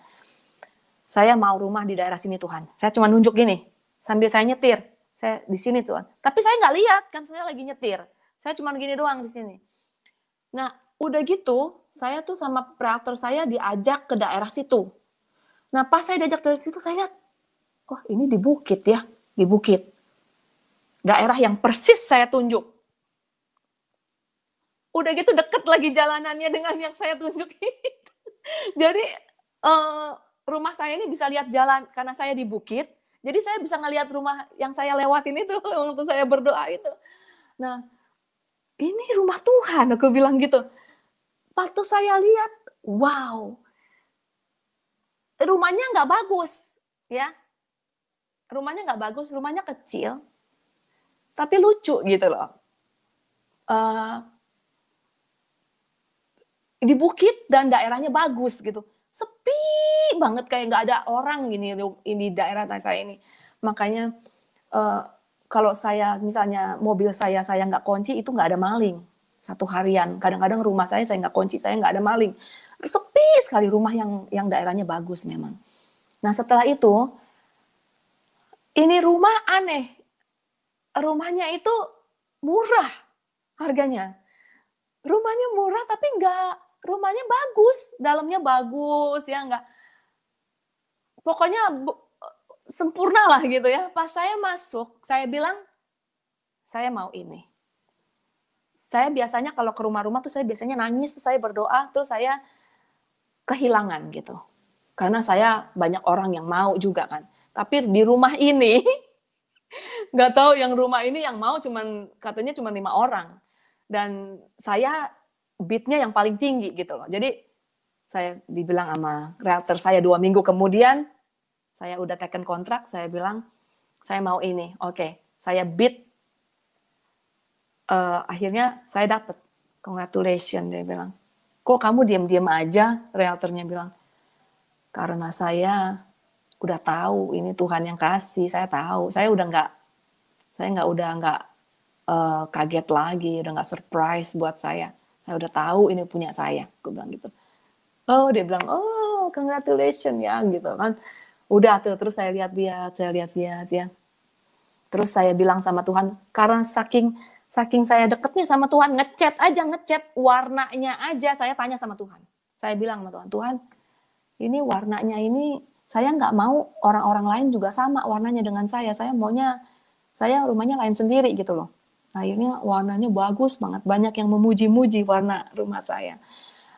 Saya mau rumah di daerah sini Tuhan. Saya cuma nunjuk gini, sambil saya nyetir. Saya di sini Tuhan. Tapi saya nggak lihat, kan saya lagi nyetir. Saya cuma gini doang di sini. Nah, udah gitu, saya tuh sama operator saya diajak ke daerah situ. Nah, pas saya diajak dari situ, saya lihat, oh ini di bukit ya, di bukit. Daerah yang persis saya tunjuk. Udah gitu deket lagi jalanannya dengan yang saya tunjuk. Jadi rumah saya ini bisa lihat jalan, karena saya di bukit, Jadi saya bisa ngelihat rumah yang saya lewatin itu waktu saya berdoa itu. Nah, ini rumah Tuhan, aku bilang gitu. Waktu saya lihat, wow, rumahnya nggak bagus, ya. Rumahnya nggak bagus, rumahnya kecil, tapi lucu gitu loh. Di bukit dan daerahnya bagus gitu. Sepi banget, kayak nggak ada orang gini di daerah saya ini. Makanya kalau saya misalnya mobil saya nggak kunci, itu nggak ada maling satu harian. Kadang-kadang rumah saya nggak kunci, saya nggak ada maling. Sepi sekali rumah yang daerahnya bagus memang. Nah setelah itu, ini rumah aneh. Rumahnya itu murah harganya. Rumahnya murah tapi rumahnya bagus, dalamnya bagus ya, nggak, pokoknya sempurna lah gitu ya. Pas saya masuk, saya bilang, saya mau ini. Saya biasanya kalau ke rumah-rumah tuh saya biasanya nangis, tuh saya berdoa, terus saya kehilangan gitu. Karena saya banyak orang yang mau juga kan. Tapi di rumah ini, nggak tahu yang rumah ini yang mau katanya cuma 5 orang. Dan saya bidnya yang paling tinggi gitu loh. Jadi saya dibilang sama realtor saya 2 minggu kemudian, saya udah taken kontrak, saya bilang, saya mau ini. Oke, saya bid. Akhirnya saya dapat. Congratulations, dia bilang. Kok kamu diam-diam aja? Realtornya bilang. Karena saya udah tahu ini Tuhan yang kasih, saya tahu. Saya udah nggak kaget lagi, udah nggak surprise buat saya. Saya udah tahu ini punya saya, aku bilang gitu. Oh, dia bilang, oh congratulations ya, gitu kan. Udah tuh, terus saya lihat-lihat ya. Terus saya bilang sama Tuhan, karena saking saya deketnya sama Tuhan, ngechat warnanya aja, saya tanya sama Tuhan. Saya bilang sama Tuhan, Tuhan, ini warnanya ini, saya nggak mau orang-orang lain juga sama warnanya dengan saya maunya, saya rumahnya lain sendiri gitu loh. Akhirnya warnanya bagus banget, banyak yang memuji-muji warna rumah saya.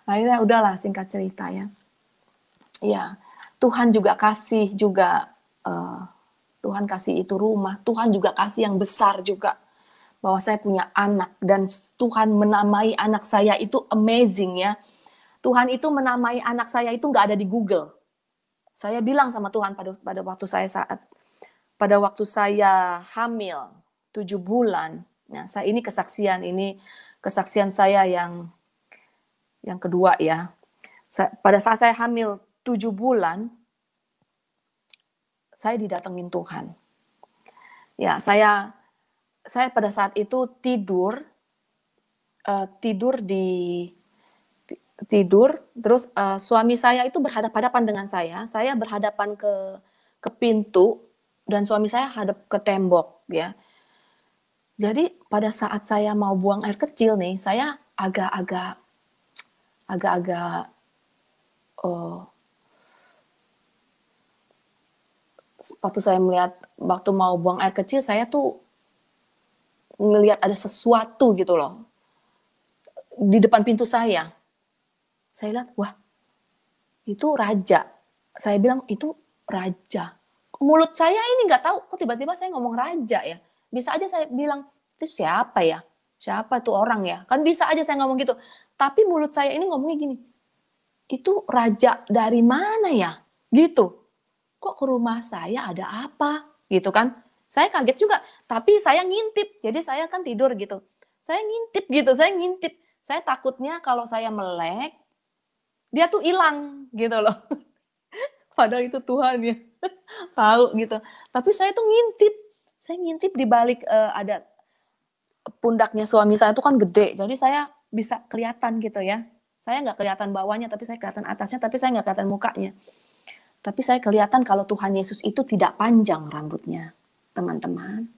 Akhirnya udahlah, singkat cerita ya. Ya, Tuhan juga kasih Tuhan kasih itu rumah, Tuhan juga kasih yang besar juga. Bahwa saya punya anak dan Tuhan menamai anak saya itu amazing ya. Tuhan itu menamai anak saya itu nggak ada di Google. Saya bilang sama Tuhan pada waktu saya hamil 7 bulan. Nah, ini kesaksian saya yang kedua ya. Pada saat saya hamil 7 bulan, saya didatengin Tuhan. Ya, saya pada saat itu tidur terus suami saya itu berhadapan dengan saya berhadapan ke pintu dan suami saya hadap ke tembok ya. Jadi pada saat saya mau buang air kecil nih, saya agak-agak waktu saya melihat waktu mau buang air kecil, saya tuh ngelihat ada sesuatu gitu loh di depan pintu saya. Saya lihat, wah, itu raja. Saya bilang, itu raja. Mulut saya ini nggak tahu, kok tiba-tiba saya ngomong raja ya. Bisa aja saya bilang, itu siapa ya? Siapa itu orang ya? Kan bisa aja saya ngomong gitu. Tapi mulut saya ini ngomongnya gini, itu raja dari mana ya? Gitu. Kok ke rumah saya ada apa? Gitu kan. Saya kaget juga, tapi saya ngintip. Jadi saya kan tidur gitu. Saya ngintip. Saya takutnya kalau saya melek, dia tuh hilang gitu loh. Padahal itu Tuhan ya. Tahu gitu. Tapi saya tuh ngintip. Saya ngintip di balik ada pundaknya suami saya itu kan gede. Jadi saya bisa kelihatan gitu ya. Saya nggak kelihatan bawahnya, tapi saya kelihatan atasnya, tapi saya nggak kelihatan mukanya. Tapi saya kelihatan kalau Tuhan Yesus itu tidak panjang rambutnya, teman-teman.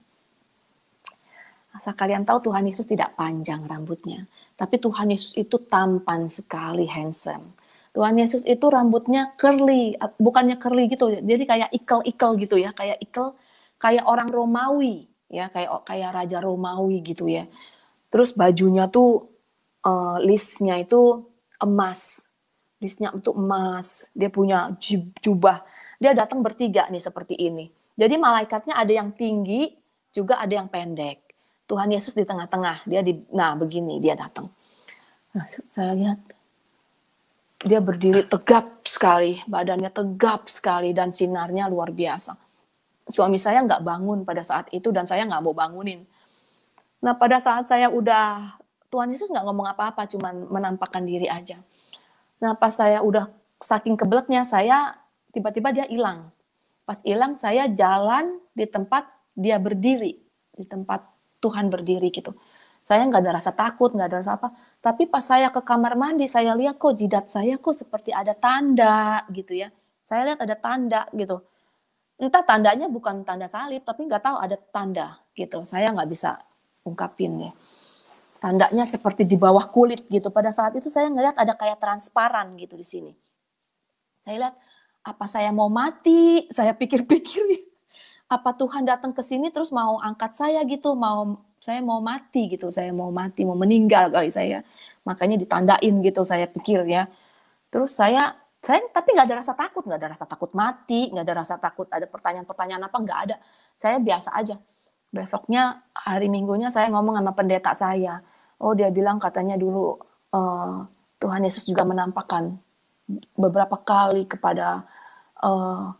Asal kalian tahu Tuhan Yesus tidak panjang rambutnya. Tapi Tuhan Yesus itu tampan sekali, handsome. Tuhan Yesus itu rambutnya curly, bukannya curly gitu, jadi kayak ikel-ikel gitu ya, kayak orang Romawi ya, kayak raja Romawi gitu ya. Terus bajunya tuh listnya itu emas. Listnya itu emas. Dia punya jubah. Dia datang bertiga nih seperti ini. Jadi malaikatnya ada yang tinggi, juga ada yang pendek. Tuhan Yesus di tengah-tengah, nah begini dia datang. Nah, saya lihat dia berdiri tegap sekali, badannya tegap sekali dan sinarnya luar biasa. Suami saya nggak bangun pada saat itu dan saya nggak mau bangunin. Nah pada saat saya udah, Tuhan Yesus nggak ngomong apa-apa, cuman menampakkan diri aja. Nah pas saya udah saking kebeletnya, saya tiba-tiba dia hilang. Pas hilang saya jalan di tempat dia berdiri, di tempat Tuhan berdiri gitu. Saya nggak ada rasa takut, nggak ada rasa apa. Tapi pas saya ke kamar mandi, saya lihat kok jidat saya kok seperti ada tanda gitu ya. Saya lihat ada tanda gitu. Entah tandanya bukan tanda salib, tapi nggak tahu ada tanda gitu. Saya nggak bisa ungkapin ya. Tandanya seperti di bawah kulit gitu. Pada saat itu saya ngeliat ada kayak transparan gitu di sini. Saya lihat, apa saya mau mati? Saya pikir-pikir, apa Tuhan datang ke sini terus mau angkat saya gitu, saya mau mati gitu, saya mau mati, mau meninggal kali saya. Makanya ditandain gitu, saya pikir ya. Terus saya tapi nggak ada rasa takut, nggak ada rasa takut mati, nggak ada rasa takut ada pertanyaan-pertanyaan apa, nggak ada. Saya biasa aja. Besoknya hari Minggunya saya ngomong sama pendeta saya. Oh dia bilang katanya dulu Tuhan Yesus juga menampakkan beberapa kali kepada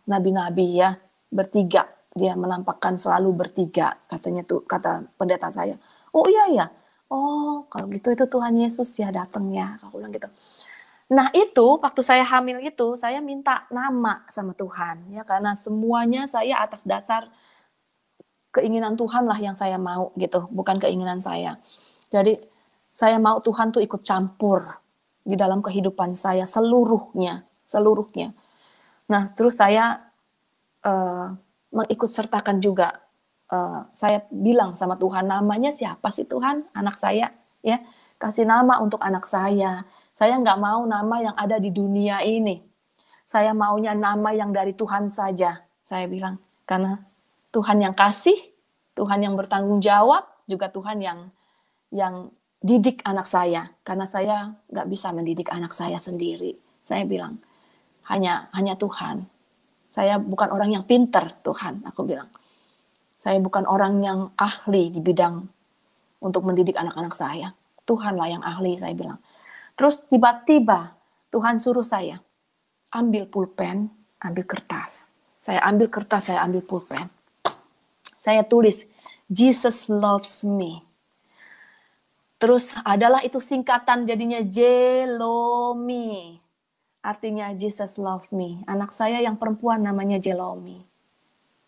nabi-nabi ya, bertiga. Dia menampakkan selalu bertiga, katanya tuh, kata pendeta saya. Oh iya ya, oh kalau gitu itu Tuhan Yesus ya datang ya, aku bilang gitu. Nah itu waktu saya hamil itu saya minta nama sama Tuhan ya, karena semuanya saya atas dasar keinginan Tuhan lah yang saya mau gitu, bukan keinginan saya. Jadi saya mau Tuhan tuh ikut campur di dalam kehidupan saya seluruhnya. Nah terus saya mengikut sertakan juga. Saya bilang sama Tuhan, namanya siapa sih Tuhan? Anak saya ya, kasih nama untuk anak saya. Saya nggak mau nama yang ada di dunia ini. Saya maunya nama yang dari Tuhan saja. Saya bilang, karena Tuhan yang kasih, Tuhan yang bertanggung jawab, juga Tuhan yang didik anak saya. Karena saya nggak bisa mendidik anak saya sendiri. Saya bilang, hanya Tuhan. Saya bukan orang yang pinter, Tuhan, aku bilang. Saya bukan orang yang ahli di bidang untuk mendidik anak-anak saya. Tuhanlah yang ahli, saya bilang. Terus tiba-tiba Tuhan suruh saya ambil pulpen, ambil kertas. Saya ambil kertas, saya ambil pulpen. Saya tulis, Jesus loves me. Terus adalah itu singkatan jadinya Jelomi. Artinya Jesus love me. Anak saya yang perempuan namanya Jelomi.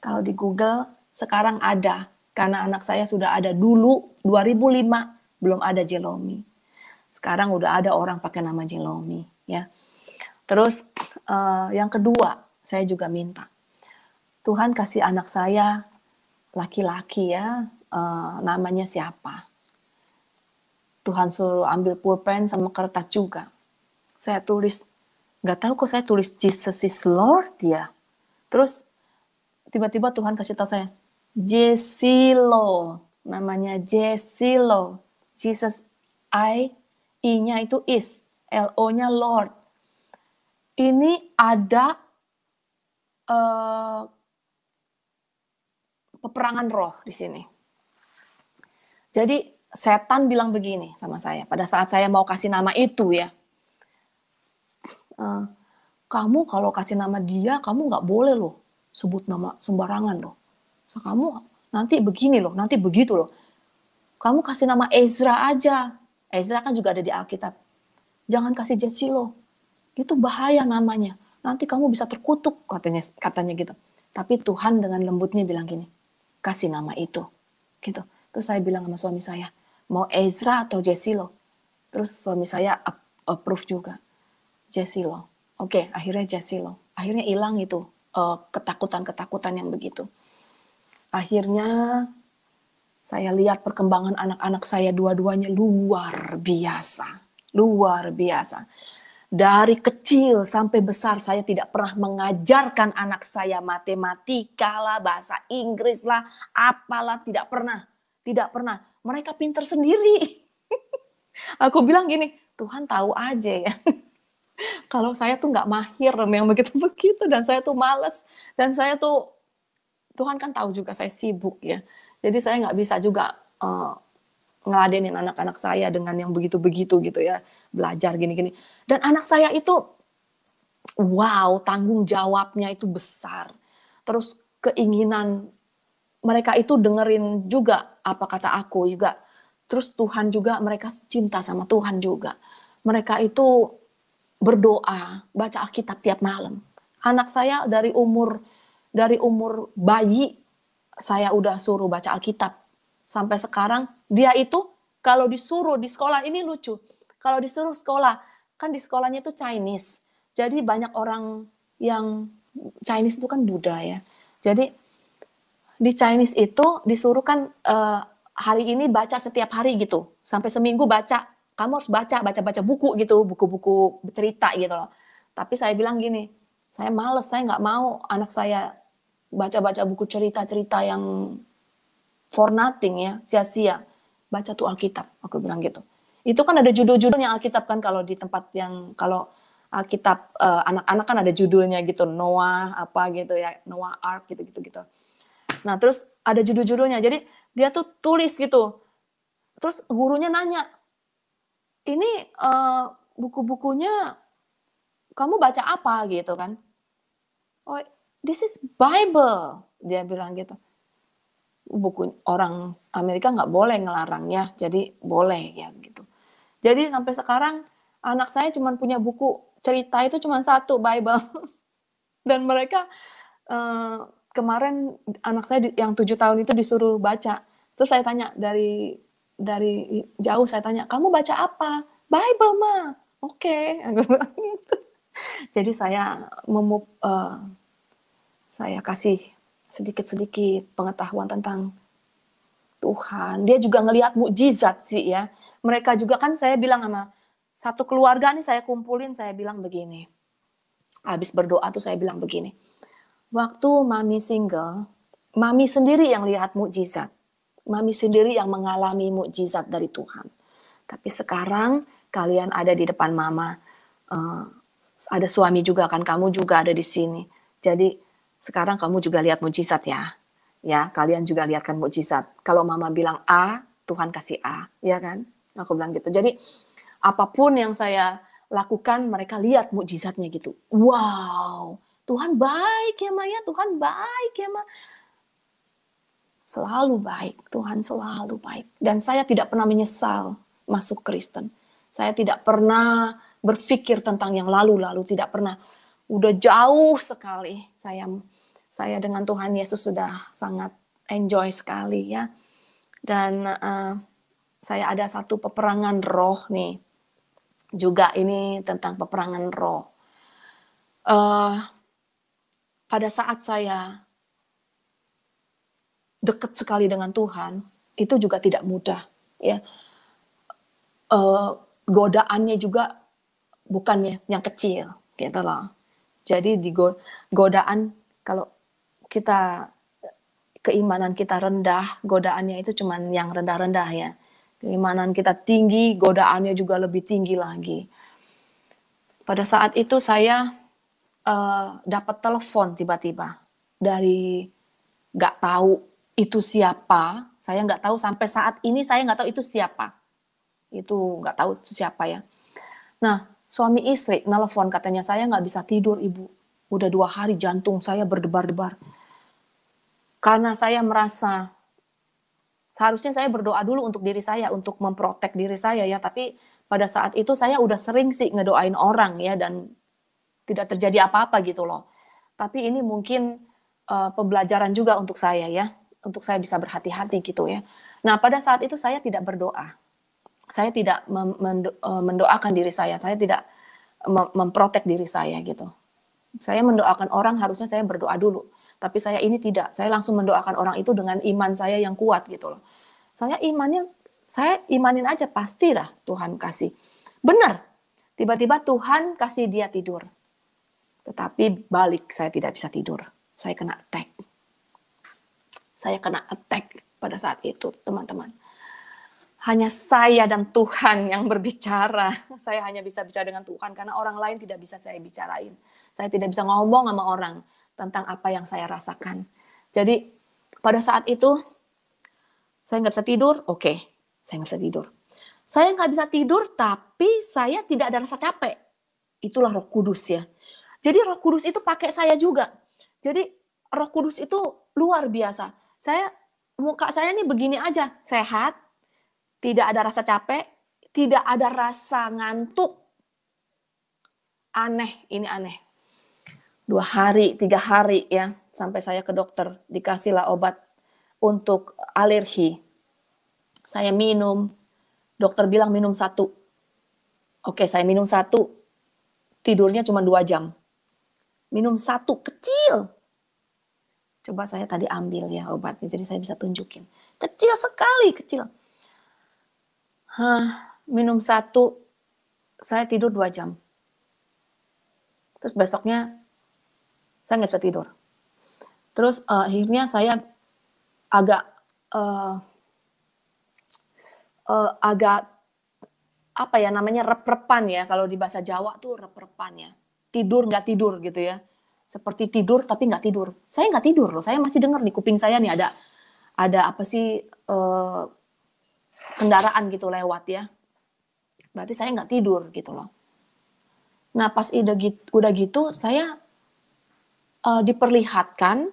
Kalau di Google sekarang ada. Karena anak saya sudah ada dulu, 2005 belum ada Jelomi. Sekarang udah ada orang pakai nama Jelomi. Ya. Terus yang kedua, saya juga minta. Tuhan kasih anak saya laki-laki ya, namanya siapa? Tuhan suruh ambil pulpen sama kertas juga. Saya tulis, nggak tahu kok saya tulis Jesus is Lord ya. Terus tiba-tiba Tuhan kasih tahu saya, Jesilo, namanya Jesilo. Jesus I-nya itu is, L-O-nya Lord. Ini ada peperangan roh di sini. Jadi setan bilang begini sama saya pada saat saya mau kasih nama itu ya. Kamu kalau kasih nama dia, kamu nggak boleh loh sebut nama sembarangan loh. So, kamu nanti begini loh, nanti begitu loh. Kamu kasih nama Ezra aja. Ezra kan juga ada di Alkitab. Jangan kasih Jesilo. Itu bahaya namanya. Nanti kamu bisa terkutuk katanya gitu. Tapi Tuhan dengan lembutnya bilang gini, kasih nama itu. Gitu. Terus saya bilang sama suami saya, mau Ezra atau Jesilo? Terus suami saya approve juga. Jesilo. Oke, akhirnya Jesilo. Akhirnya hilang itu ketakutan-ketakutan yang begitu. Akhirnya saya lihat perkembangan anak-anak saya dua-duanya luar biasa. Luar biasa. Dari kecil sampai besar saya tidak pernah mengajarkan anak saya matematika lah, bahasa Inggris lah, apalah, tidak pernah. Tidak pernah. Mereka pintar sendiri. Aku bilang gini, Tuhan tahu aja ya. Kalau saya tuh nggak mahir yang begitu-begitu, dan saya tuh males, dan saya tuh Tuhan kan tahu juga saya sibuk ya. Jadi saya nggak bisa juga ngeladenin anak-anak saya dengan yang begitu-begitu gitu ya. Belajar gini-gini. Dan anak saya itu, wow, tanggung jawabnya itu besar. Terus keinginan mereka itu dengerin juga apa kata aku juga. Terus Tuhan juga, mereka cinta sama Tuhan juga. Mereka itu berdoa, baca Alkitab tiap malam. Anak saya dari umur bayi, saya udah suruh baca Alkitab. Sampai sekarang, dia itu kalau disuruh di sekolah, ini lucu. Kalau disuruh sekolah, kan di sekolahnya itu Chinese. Jadi banyak orang yang Chinese itu kan Buddha ya. Jadi di Chinese itu disuruh kan hari ini baca setiap hari gitu. Sampai seminggu baca. Kamu harus baca buku gitu, buku-buku cerita gitu loh. Tapi saya bilang gini, saya males, saya nggak mau anak saya baca-baca buku cerita-cerita yang for nothing ya, sia-sia. Baca tuh Alkitab, aku bilang gitu. Itu kan ada judul-judulnya Alkitab kan, kalau di tempat yang, kalau Alkitab anak-anak kan ada judulnya gitu, Noah apa gitu ya, Noah Ark gitu-gitu. Nah terus ada judul-judulnya, jadi dia tuh tulis gitu. Terus gurunya nanya, ini buku-bukunya kamu baca apa gitu kan? Oh, this is Bible, dia bilang gitu. Buku orang Amerika nggak boleh ngelarangnya, jadi boleh ya gitu. Jadi sampai sekarang anak saya cuma punya buku cerita itu cuma satu, Bible. Dan mereka kemarin anak saya yang 7 tahun itu disuruh baca. Terus saya tanya dari jauh, saya tanya, kamu baca apa? Bible mah. Oke. Jadi saya saya kasih sedikit-sedikit pengetahuan tentang Tuhan. Dia juga ngelihat mukjizat sih ya. Mereka juga kan, saya bilang sama satu keluarga nih, saya kumpulin, saya bilang begini. Habis berdoa tuh saya bilang begini. Waktu mami single, mami sendiri yang lihat mukjizat. Mami sendiri yang mengalami mukjizat dari Tuhan. Tapi sekarang kalian ada di depan mama. Ada suami juga kan, kamu juga ada di sini. Jadi sekarang kamu juga lihat mukjizat ya. Ya, kalian juga lihat kan mukjizat. Kalau mama bilang A, Tuhan kasih A, ya kan? Aku bilang gitu. Jadi apapun yang saya lakukan, mereka lihat mukjizatnya gitu. Wow, Tuhan baik ya Maya, Tuhan baik ya Ma. Selalu baik, Tuhan selalu baik. Dan saya tidak pernah menyesal masuk Kristen. Saya tidak pernah berpikir tentang yang lalu-lalu, tidak pernah. Udah jauh sekali saya dengan Tuhan Yesus sudah sangat enjoy sekali ya. Dan saya ada satu peperangan roh nih. Juga ini tentang peperangan roh. Pada saat saya dekat sekali dengan Tuhan, itu juga tidak mudah ya. Godaannya juga bukannya yang kecil gitu loh. Jadi di godaan, kalau kita keimanan kita rendah, godaannya itu cuman yang rendah-rendah ya. Keimanan kita tinggi, godaannya juga lebih tinggi lagi. Pada saat itu saya dapat telepon tiba-tiba dari nggak tahu itu siapa. Saya nggak tahu sampai saat ini, saya nggak tahu itu siapa. Itu nggak tahu itu siapa ya. Nah, suami istri nelfon, katanya saya nggak bisa tidur ibu. Udah 2 hari jantung saya berdebar-debar. Karena saya merasa seharusnya saya berdoa dulu untuk diri saya, untuk memprotek diri saya ya. Tapi pada saat itu saya udah sering sih ngedoain orang ya, dan tidak terjadi apa-apa gitu loh. Tapi ini mungkin pembelajaran juga untuk saya ya, untuk saya bisa berhati-hati gitu ya. Nah pada saat itu saya tidak berdoa, saya tidak mendoakan diri saya tidak memprotek diri saya gitu. Saya mendoakan orang harusnya saya berdoa dulu, tapi saya ini tidak, saya langsung mendoakan orang itu dengan iman saya yang kuat gitu loh. Saya imanin aja, pastilah Tuhan kasih. Benar, tiba-tiba Tuhan kasih dia tidur. Tetapi balik, saya tidak bisa tidur. Saya kena attack. Saya kena attack pada saat itu, teman-teman. Hanya saya dan Tuhan yang berbicara. Saya hanya bisa bicara dengan Tuhan, karena orang lain tidak bisa saya bicarain. Saya tidak bisa ngomong sama orang tentang apa yang saya rasakan. Jadi pada saat itu saya nggak bisa tidur, oke, saya nggak bisa tidur. Saya nggak bisa tidur, tapi saya tidak ada rasa capek. Itulah Roh Kudus ya. Jadi Roh Kudus itu pakai saya juga. Jadi Roh Kudus itu luar biasa. Muka saya nih begini aja, sehat, tidak ada rasa capek, tidak ada rasa ngantuk. Aneh, ini aneh. 2 hari, 3 hari ya, sampai saya ke dokter, dikasihlah obat untuk alergi. Saya minum, dokter bilang minum 1. Oke, saya minum 1, tidurnya cuma 2 jam. Minum 1, kecil. Coba saya tadi ambil ya obatnya, jadi saya bisa tunjukin. Kecil sekali, kecil. Minum 1, saya tidur 2 jam. Terus besoknya saya nggak bisa tidur. Terus akhirnya saya agak apa ya namanya, rep-repan ya, kalau di bahasa Jawa tuh rep-repan ya. Tidur nggak tidur gitu ya. Seperti tidur tapi nggak tidur. Saya nggak tidur loh, saya masih dengar di kuping saya nih ada apa sih kendaraan gitu lewat ya. Berarti saya nggak tidur gitu loh. Nah pas udah gitu saya diperlihatkan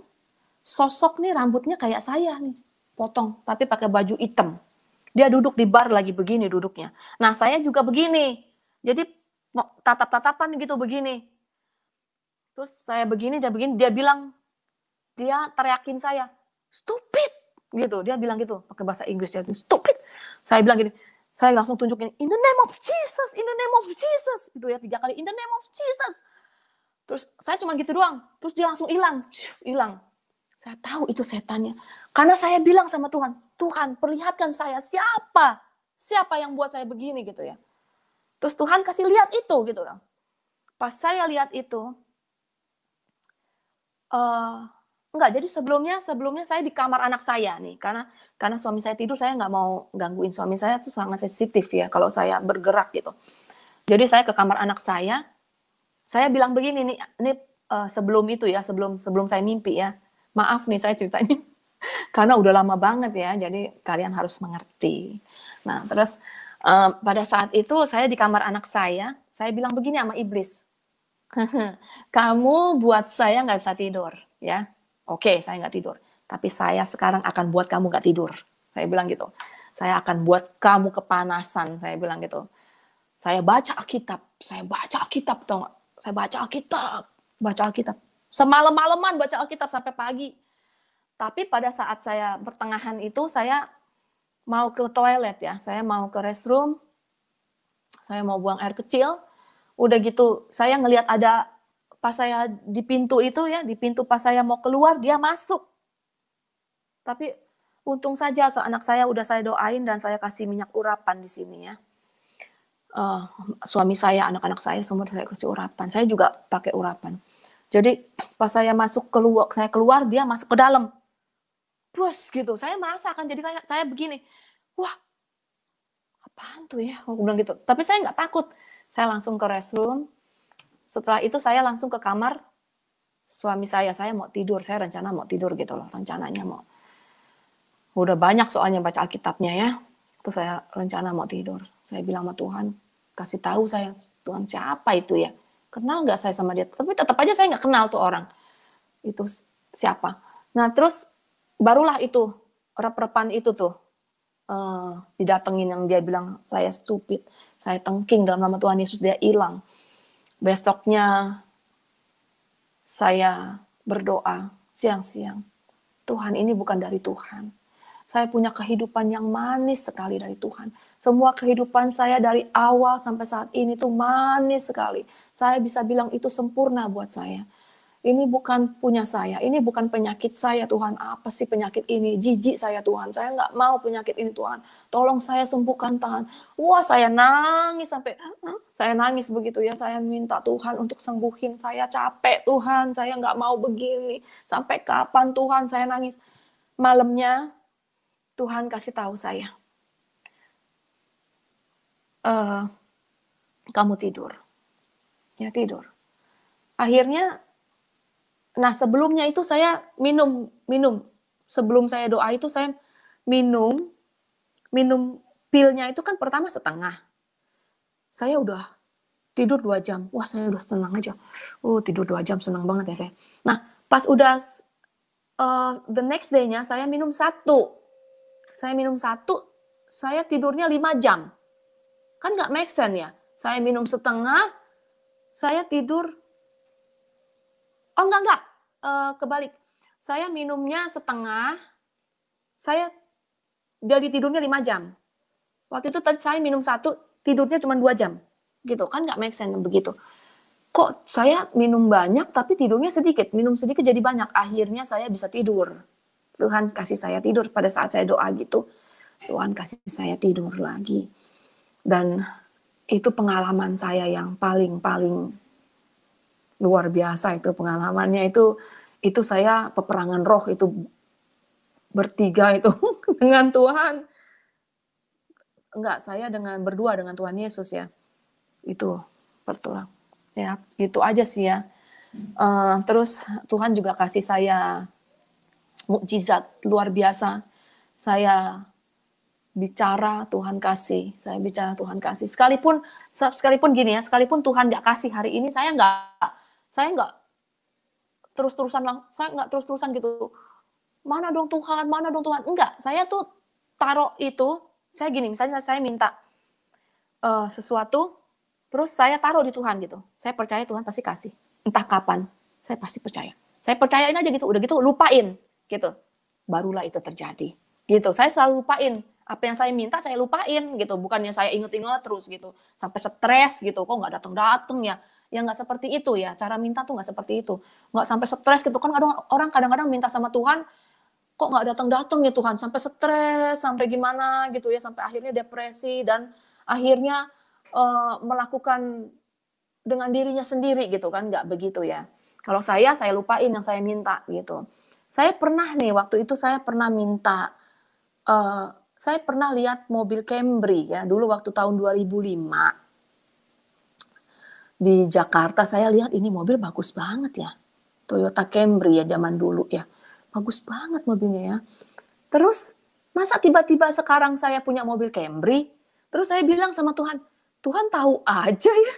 sosok nih rambutnya kayak saya nih, potong tapi pakai baju hitam. Dia duduk di bar lagi begini duduknya. Nah saya juga begini, jadi tatap-tatapan gitu begini. Terus saya begini, dia bilang, dia teriakin saya, stupid, gitu. Dia bilang gitu, pakai bahasa Inggris ya, stupid. Saya bilang gini, saya langsung tunjukin, in the name of Jesus, in the name of Jesus. Itu ya 3 kali, in the name of Jesus. Terus saya cuma gitu doang, terus dia langsung hilang. Saya tahu itu setannya. Karena saya bilang sama Tuhan, Tuhan perlihatkan saya siapa yang buat saya begini gitu ya. Terus Tuhan kasih lihat itu gitu loh. Pas saya lihat itu, enggak, jadi sebelumnya saya di kamar anak saya nih, karena suami saya tidur, saya nggak mau gangguin suami saya, tuh sangat sensitif ya kalau saya bergerak gitu. Jadi saya ke kamar anak saya bilang begini nih, sebelum itu ya, sebelum saya mimpi ya, maaf nih saya ceritanya, karena udah lama banget ya, jadi kalian harus mengerti. Nah terus pada saat itu saya di kamar anak saya bilang begini sama iblis, kamu buat saya nggak bisa tidur, ya. Oke, saya nggak tidur. Tapi saya sekarang akan buat kamu nggak tidur. Saya bilang gitu. Saya akan buat kamu kepanasan, saya bilang gitu. Saya baca Alkitab, tau nggak? Saya baca Alkitab. Semalam-malaman baca Alkitab sampai pagi. Tapi pada saat saya pertengahan itu, saya mau ke toilet ya. Saya mau ke restroom, saya mau buang air kecil. Udah gitu, saya ngelihat ada, pas saya di pintu itu ya, di pintu pas saya mau keluar, dia masuk. Tapi untung saja anak saya udah saya doain dan saya kasih minyak urapan di sini ya. Suami saya, anak-anak saya semua saya kasih urapan. Saya juga pakai urapan. Jadi pas saya keluar, dia masuk ke dalam. Terus gitu, saya merasakan, jadi saya begini, wah apaan tuh ya, aku bilang gitu. Tapi saya nggak takut. Saya langsung ke restroom. Setelah itu saya langsung ke kamar suami saya mau tidur. Saya rencana mau tidur gitu loh, rencananya mau. Udah banyak soalnya baca Alkitabnya ya. Terus saya rencana mau tidur. Saya bilang sama Tuhan, kasih tahu saya, Tuhan siapa itu ya? Kenal nggak saya sama dia? Tapi tetap aja saya nggak kenal tuh orang. Itu siapa? Nah terus barulah itu, rep-repan itu tuh. Didatengin yang dia bilang saya stupid, saya tengking dalam nama Tuhan Yesus, dia hilang. Besoknya saya berdoa siang-siang, Tuhan ini bukan dari Tuhan. Saya punya kehidupan yang manis sekali dari Tuhan. Semua kehidupan saya dari awal sampai saat ini tuh manis sekali. Saya bisa bilang itu sempurna buat saya. Ini bukan punya saya, ini bukan penyakit saya Tuhan. Apa sih penyakit ini? Jijik saya Tuhan, saya nggak mau penyakit ini Tuhan. Tolong saya sembuhkan Tuhan. Wah saya nangis saya nangis begitu ya. Saya minta Tuhan untuk sembuhin saya, capek Tuhan, saya nggak mau begini. Sampai kapan Tuhan, saya nangis. Malamnya Tuhan kasih tahu saya, kamu tidur. Ya tidur. Akhirnya Nah, sebelumnya itu saya minum. Sebelum saya doa itu saya minum pilnya itu kan pertama setengah. Saya udah tidur 2 jam. Wah, saya udah senang aja. Oh, tidur 2 jam senang banget ya, kayak. Nah, pas udah the next day-nya saya minum 1. Saya minum 1, saya tidurnya 5 jam. Kan nggak make sense ya. Saya minum setengah, saya tidur. Oh, enggak. Kebalik. Saya minumnya setengah, saya jadi tidurnya 5 jam. Waktu itu tadi saya minum 1, tidurnya cuma 2 jam. Gitu kan nggak make sense begitu. Kok saya minum banyak tapi tidurnya sedikit. Minum sedikit jadi banyak. Akhirnya saya bisa tidur. Tuhan kasih saya tidur pada saat saya doa gitu. Tuhan kasih saya tidur lagi. Dan itu pengalaman saya yang paling luar biasa itu pengalamannya itu saya peperangan roh itu bertiga itu dengan Tuhan. Enggak, saya berdua dengan Tuhan Yesus ya. Itu pertolongan. Ya, gitu aja sih ya. Terus Tuhan juga kasih saya mukjizat luar biasa. Saya bicara Tuhan kasih. Sekalipun gini ya, sekalipun Tuhan nggak kasih hari ini, saya nggak terus-terusan gitu. Mana dong Tuhan? Enggak, saya tuh taruh itu, saya gini, misalnya saya minta sesuatu, terus saya taruh di Tuhan gitu. Saya percaya Tuhan pasti kasih. Entah kapan, saya pasti percaya. Saya percayain aja gitu, udah gitu lupain gitu. Barulah itu terjadi. Gitu. Saya selalu lupain. Apa yang saya minta saya lupain gitu. Bukannya saya inget-inget terus gitu. Sampai stres gitu. Kok nggak datang-datang ya? Ya nggak seperti itu ya. Cara minta tuh nggak seperti itu. Nggak sampai stres gitu. Kan orang kadang-kadang minta sama Tuhan, kok nggak datang-datang ya Tuhan. Sampai stres, sampai gimana gitu ya. Sampai akhirnya depresi dan akhirnya melakukan dengan dirinya sendiri gitu kan. Nggak begitu ya. Kalau saya lupain yang saya minta gitu. Saya pernah nih, waktu itu saya pernah minta, saya pernah lihat mobil Camry ya, dulu waktu tahun 2005. Di Jakarta saya lihat ini mobil bagus banget ya. Toyota Camry ya zaman dulu ya. Bagus banget mobilnya ya. Terus masa tiba-tiba sekarang saya punya mobil Camry, terus saya bilang sama Tuhan, Tuhan tahu aja ya.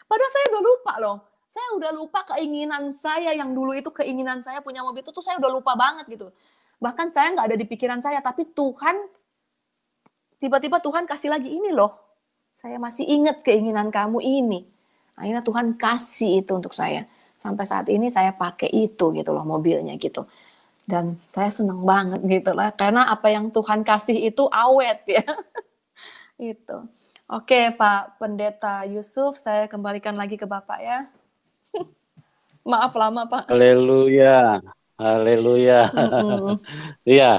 Padahal saya udah lupa loh. Saya udah lupa keinginan saya yang dulu itu, keinginan saya punya mobil itu tuh saya udah lupa banget gitu. Bahkan saya nggak ada di pikiran saya, tapi Tuhan, tiba-tiba Tuhan kasih lagi ini loh. Saya masih ingat keinginan kamu ini. Akhirnya Tuhan kasih itu untuk saya. Sampai saat ini saya pakai itu gitu loh mobilnya gitu. Dan saya senang banget gitu lah. Karena apa yang Tuhan kasih itu awet ya. Itu. Oke Pak Pendeta Yusuf, saya kembalikan lagi ke Bapak ya. Maaf lama Pak. Haleluya, haleluya. Iya,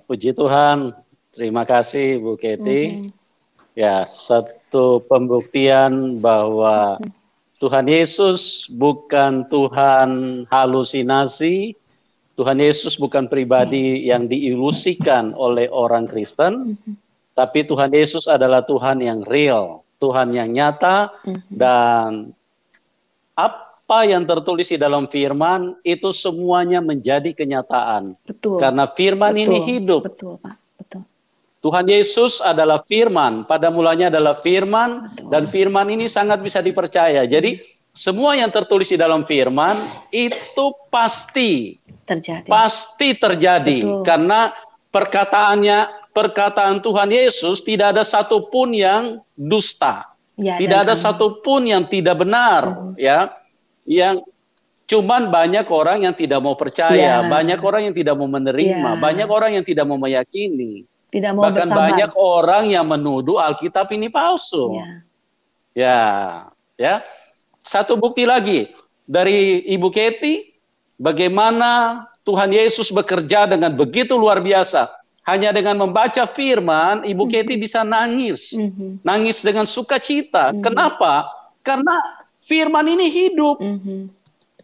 puji Tuhan. Terima kasih Bu Keti. Ya, satu pembuktian bahwa Tuhan Yesus bukan Tuhan halusinasi. Tuhan Yesus bukan pribadi yang diilusikan oleh orang Kristen. Tapi Tuhan Yesus adalah Tuhan yang real, Tuhan yang nyata, dan apa yang tertulis di dalam firman itu semuanya menjadi kenyataan. Betul. Karena firman ini hidup. Betul, Pak. Betul. Tuhan Yesus adalah firman, pada mulanya adalah firman, dan firman ini sangat bisa dipercaya. Jadi semua yang tertulis di dalam firman itu pasti terjadi. Betul. Karena perkataan Tuhan Yesus tidak ada satupun yang dusta. Ya, tidak ada satupun yang tidak benar, ya. Yang cuman banyak orang yang tidak mau percaya, banyak orang yang tidak mau menerima, banyak orang yang tidak mau meyakini. Tidak mau Bahkan bersabar. banyak orang yang menuduh Alkitab ini palsu. Ya. Satu bukti lagi dari Ibu Keti, bagaimana Tuhan Yesus bekerja dengan begitu luar biasa. Hanya dengan membaca firman, Ibu Keti bisa nangis. Nangis dengan sukacita. Kenapa? Karena firman ini hidup.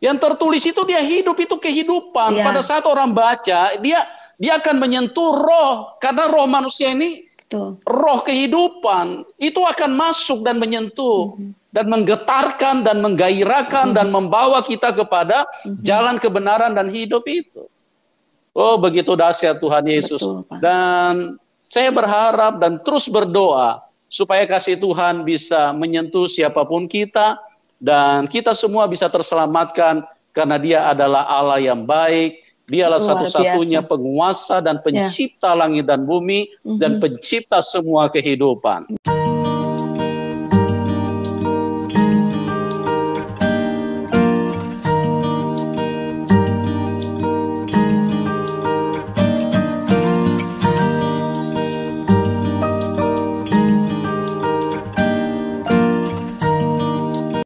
Yang tertulis itu dia hidup, itu kehidupan. Pada saat orang baca, dia akan menyentuh roh. Karena roh manusia ini, roh kehidupan. Itu akan masuk dan menyentuh. dan menggetarkan dan menggairahkan dan membawa kita kepada jalan kebenaran dan hidup itu. Oh, begitu dahsyat Tuhan Yesus. Betul, Pak. Dan saya berharap dan terus berdoa supaya kasih Tuhan bisa menyentuh siapapun kita dan kita semua bisa terselamatkan karena Dia adalah Allah yang baik. Dialah Luar satu-satunya biasa. penguasa dan pencipta langit dan bumi dan pencipta semua kehidupan.